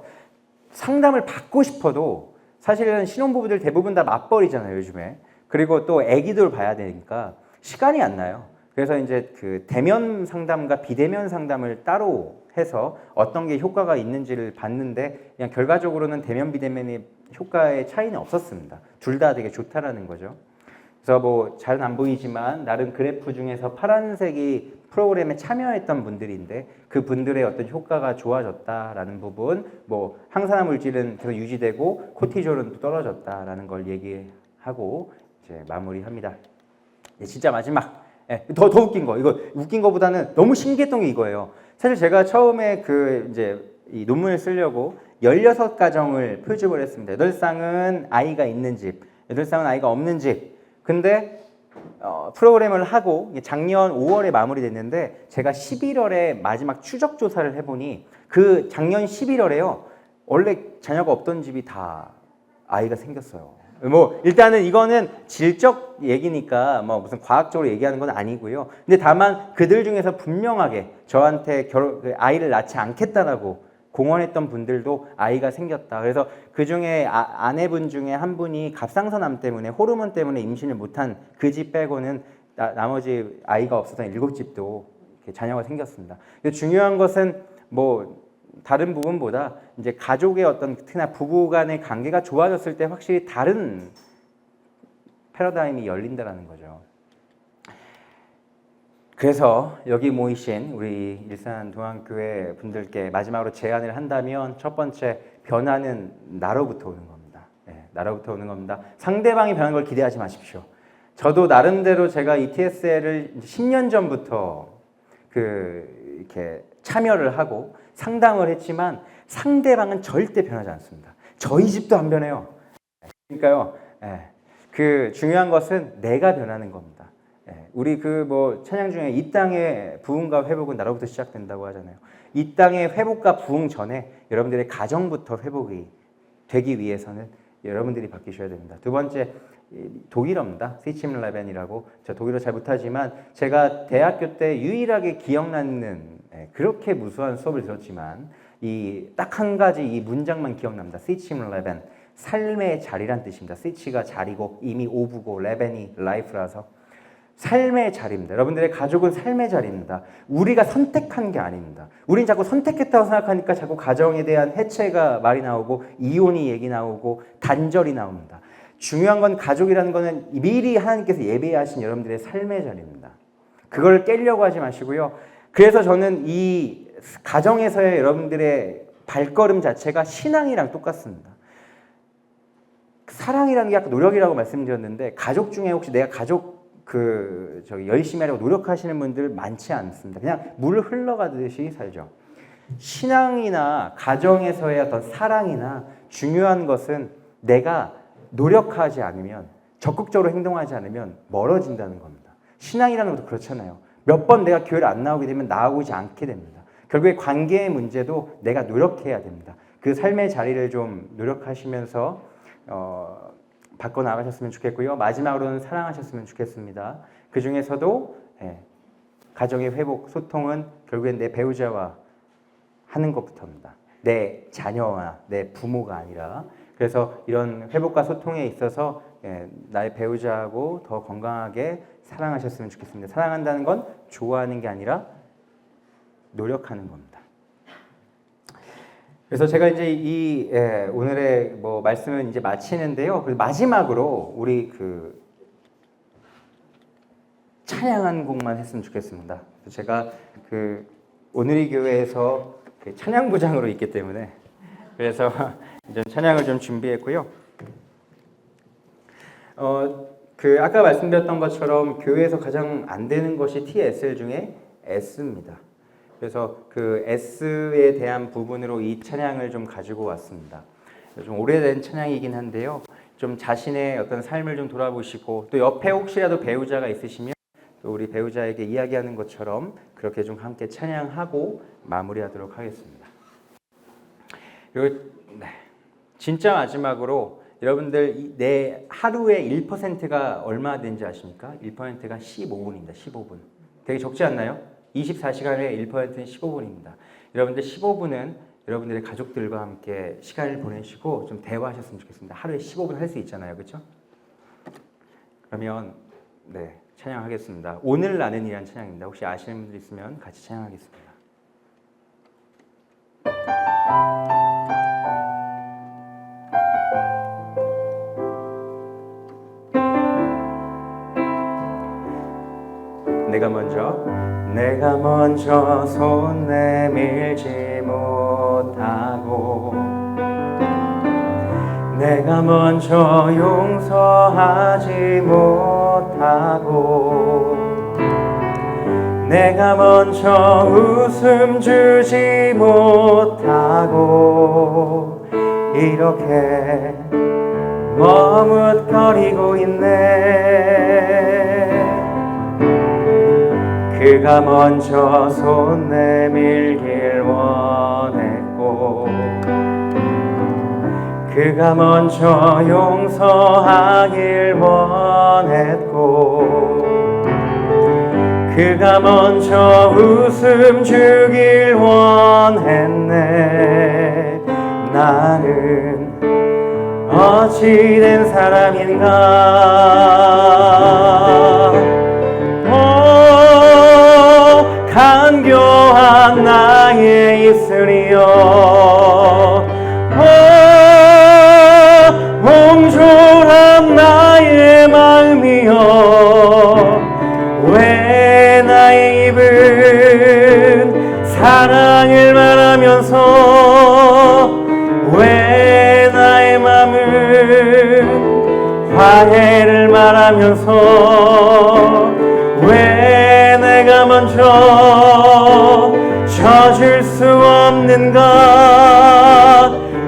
상담을 받고 싶어도 사실은 신혼부부들 대부분 다 맞벌이잖아요 요즘에. 그리고 또 아기들 봐야 되니까 시간이 안 나요. 그래서 이제 대면 상담과 비대면 상담을 따로 해서 어떤 게 효과가 있는지를 봤는데 그냥 결과적으로는 대면 비대면의 효과의 차이는 없었습니다. 둘 다 되게 좋다라는 거죠. 그래서 뭐 잘 안 보이지만 나름 그래프 중에서 파란색이 프로그램에 참여했던 분들인데 그 분들의 어떤 효과가 좋아졌다라는 부분, 뭐 항산화 물질은 계속 유지되고 코티졸은 또 떨어졌다라는 걸 얘기하고 이제 마무리합니다. 진짜 마지막. 더 웃긴 거. 이거 웃긴 거보다는 너무 신기했던 게 이거예요. 사실 제가 처음에 이제 이 논문을 쓰려고 16가정을 표집을 했습니다. 8쌍은 아이가 있는 집, 8쌍은 아이가 없는 집. 근데 프로그램을 하고 작년 5월에 마무리됐는데 제가 11월에 마지막 추적 조사를 해보니 작년 11월에요. 원래 자녀가 없던 집이 다 아이가 생겼어요. 뭐 일단은 이거는 질적 얘기니까 뭐 무슨 과학적으로 얘기하는 건 아니고요. 근데 다만 그들 중에서 분명하게 저한테 아이를 낳지 않겠다라고 공언했던 분들도 아이가 생겼다. 그래서 그 중에 아내분 중에 한 분이 갑상선암 때문에 호르몬 때문에 임신을 못한 그 집 빼고는 나머지 아이가 없었던 7집도 이렇게 자녀가 생겼습니다. 근데 중요한 것은 뭐 다른 부분보다 이제 가족의 어떤 특히나 부부 간의 관계가 좋아졌을 때 확실히 다른 패러다임이 열린다는 거죠. 그래서 여기 모이신 우리 일산동안교회 분들께 마지막으로 제안을 한다면 첫 번째 변화는 나로부터 오는 겁니다. 나로부터 오는 겁니다. 상대방이 변하는 걸 기대하지 마십시오. 저도 나름대로 제가 이 TSL을 10년 전부터 이렇게 참여를 하고 상담을 했지만 상대방은 절대 변하지 않습니다. 저희 집도 안 변해요. 그러니까요. 중요한 것은 내가 변하는 겁니다. 우리 찬양 중에 이 땅의 부흥과 회복은 나로부터 시작된다고 하잖아요. 이 땅의 회복과 부흥 전에 여러분들의 가정부터 회복이 되기 위해서는 여러분들이 바뀌셔야 됩니다. 두 번째, 독일어입니다. 시침라벤이라고. 저 독일어 잘 못하지만 제가 대학교 때 유일하게 기억나는 그렇게 무수한 수업을 들었지만 딱 한 가지 이 문장만 기억납니다. 시침라벤. 삶의 자리란 뜻입니다. 시치가 자리고 이미 오브고 레벤이 라이프라서 삶의 자리입니다. 여러분들의 가족은 삶의 자리입니다. 우리가 선택한 게 아닙니다. 우린 자꾸 선택했다고 생각하니까 자꾸 가정에 대한 해체가 말이 나오고 이혼이 얘기 나오고 단절이 나옵니다. 중요한 건 가족이라는 거는 미리 하나님께서 예배하신 여러분들의 삶의 자리입니다. 그걸 깨려고 하지 마시고요. 그래서 저는 이 가정에서의 여러분들의 발걸음 자체가 신앙이랑 똑같습니다. 사랑이라는 게 아까 노력이라고 말씀드렸는데 가족 중에 혹시 내가 가족 열심히 하려고 노력하시는 분들 많지 않습니다. 그냥 물 흘러가듯이 살죠. 신앙이나 가정에서의 어떤 사랑이나 중요한 것은 내가 노력하지 않으면 적극적으로 행동하지 않으면 멀어진다는 겁니다. 신앙이라는 것도 그렇잖아요. 몇 번 내가 교회를 안 나오게 되면 나오지 않게 됩니다. 결국에 관계의 문제도 내가 노력해야 됩니다. 그 삶의 자리를 좀 노력하시면서 바꿔나가셨으면 좋겠고요. 마지막으로는 사랑하셨으면 좋겠습니다. 그 중에서도 가정의 회복, 소통은 결국엔 내 배우자와 하는 것부터입니다. 내 자녀와 내 부모가 아니라. 그래서 이런 회복과 소통에 있어서 나의 배우자하고 더 건강하게 사랑하셨으면 좋겠습니다. 사랑한다는 건 좋아하는 게 아니라 노력하는 겁니다. 그래서 제가 이제 이 오늘의 말씀을 이제 마치는데요. 마지막으로 우리 찬양한 곡만 했으면 좋겠습니다. 제가 오늘의 교회에서 찬양부장으로 있기 때문에 그래서 이제 찬양을 좀 준비했고요. 아까 말씀드렸던 것처럼 교회에서 가장 안 되는 것이 TSL 중에 S입니다. 그래서 그 S에 대한 부분으로 이 찬양을 좀 가지고 왔습니다. 좀 오래된 찬양이긴 한데요. 좀 자신의 어떤 삶을 좀 돌아보시고 또 옆에 혹시라도 배우자가 있으시면 또 우리 배우자에게 이야기하는 것처럼 그렇게 좀 함께 찬양하고 마무리하도록 하겠습니다. 그리고 진짜 마지막으로 여러분들 내 하루의 1%가 얼마 되는지 아십니까? 1%가 15분입니다. 15분. 되게 적지 않나요? 24시간의 1%는 15분입니다. 여러분들 15분은 여러분들의 가족들과 함께 시간을 보내시고 좀 대화하셨으면 좋겠습니다. 하루에 15분 할 수 있잖아요. 그렇죠? 그러면 찬양하겠습니다. 오늘 나는 이란 찬양입니다. 혹시 아시는 분들 있으면 같이 찬양하겠습니다. 내가 먼저 손 내밀지 못하고 내가 먼저 용서하지 못하고 내가 먼저 웃음 주지 못하고 이렇게 머뭇거리고 있네. 그가 먼저 손 내밀길 원했고 그가 먼저 용서하길 원했고 그가 먼저 웃음 주길 원했네. 나는 어찌된 사람인가. 간교한 나의 입술이여 옹졸한 나의 마음이여 왜 나의 입은 사랑을 말하면서 왜 나의 마음은 화해를 말하면서 왜 내가 먼저 져줄 수 없는가.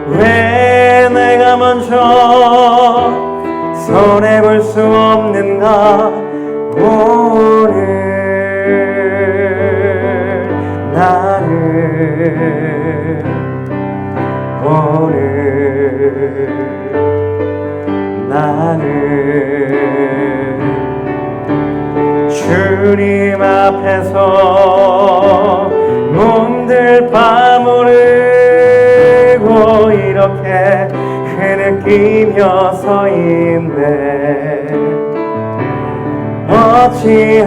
왜 내가 먼저 손해볼 수 없는가. 오늘 나는 주님 앞에서 몸들 빠무르고 이렇게 흐느끼며 서 있네.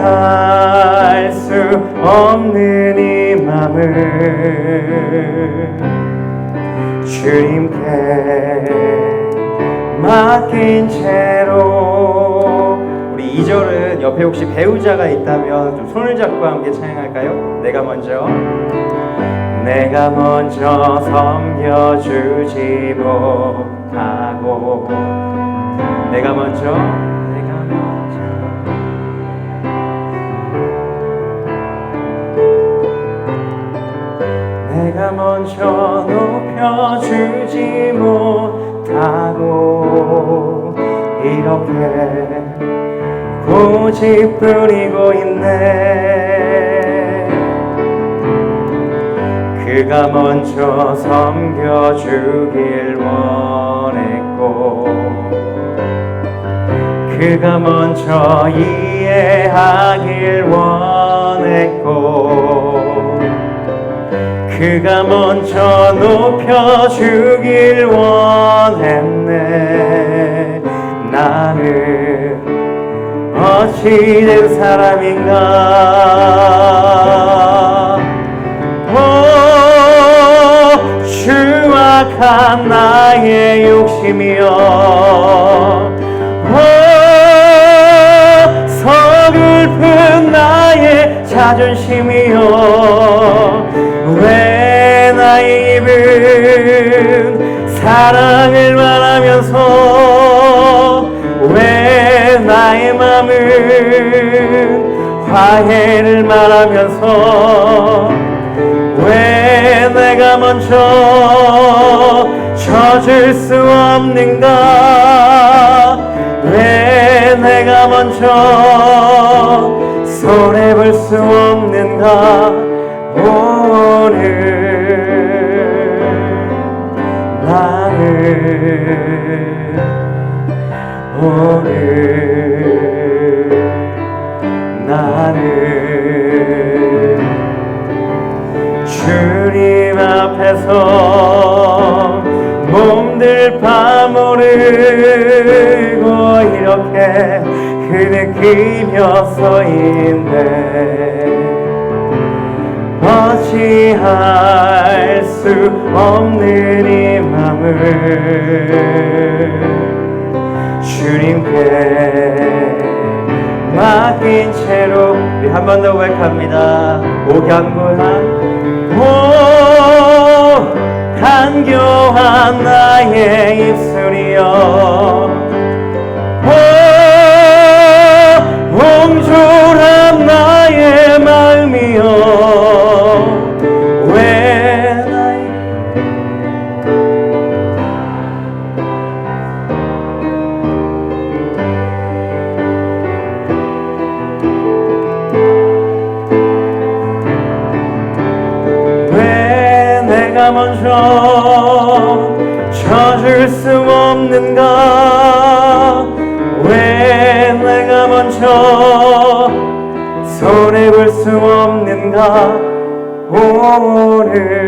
어찌할 수 없는 이 맘을 주님께 맡긴 채로. 우리 2절은 옆에 혹시 배우자가 있다면 좀 손을 잡고 함께 찬양할까요? 내가 먼저 섬겨주지 못하고 내가 먼저 높여주지 못하고 이렇게 고집 부리고 있네. 그가 먼저 섬겨주길 원했고 그가 먼저 이해하길 원했고 그가 먼저 높여주길 원했네. 나는 어찌된 사람인가. 추악한 나의 욕심이여 서글픈 나의 자존심이여 왜 나의 입은 사랑을 말하면서 왜 나의 맘은 화해를 말하면서 왜 내가 먼저 젖을 수 없는가. 왜 내가 먼저 손해볼 수 없는가. 오늘 나는 주님 앞에서 몸들 파무르고 이렇게 흐느끼며 서있네. 어찌할 수 없는 이 맘을 주님께 맡긴 채로 우리 한 번 더 고백합니다. 오 견고한 오 간교한 나의 입술이여 오 옹졸한 나의 마음이여 왜 나의 내가 먼저 젖을 수 없는가. 왜 내가 먼저 손해볼 수 없는가. 오늘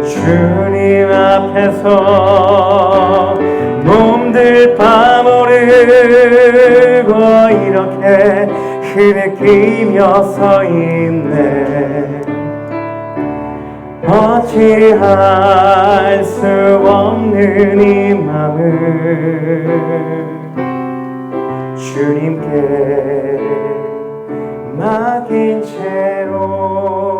주님 앞에서 몸들 파무르고 이렇게 흐느끼며 서있네. 어찌할 수 없는 이 맘을 주님께 맡긴 채로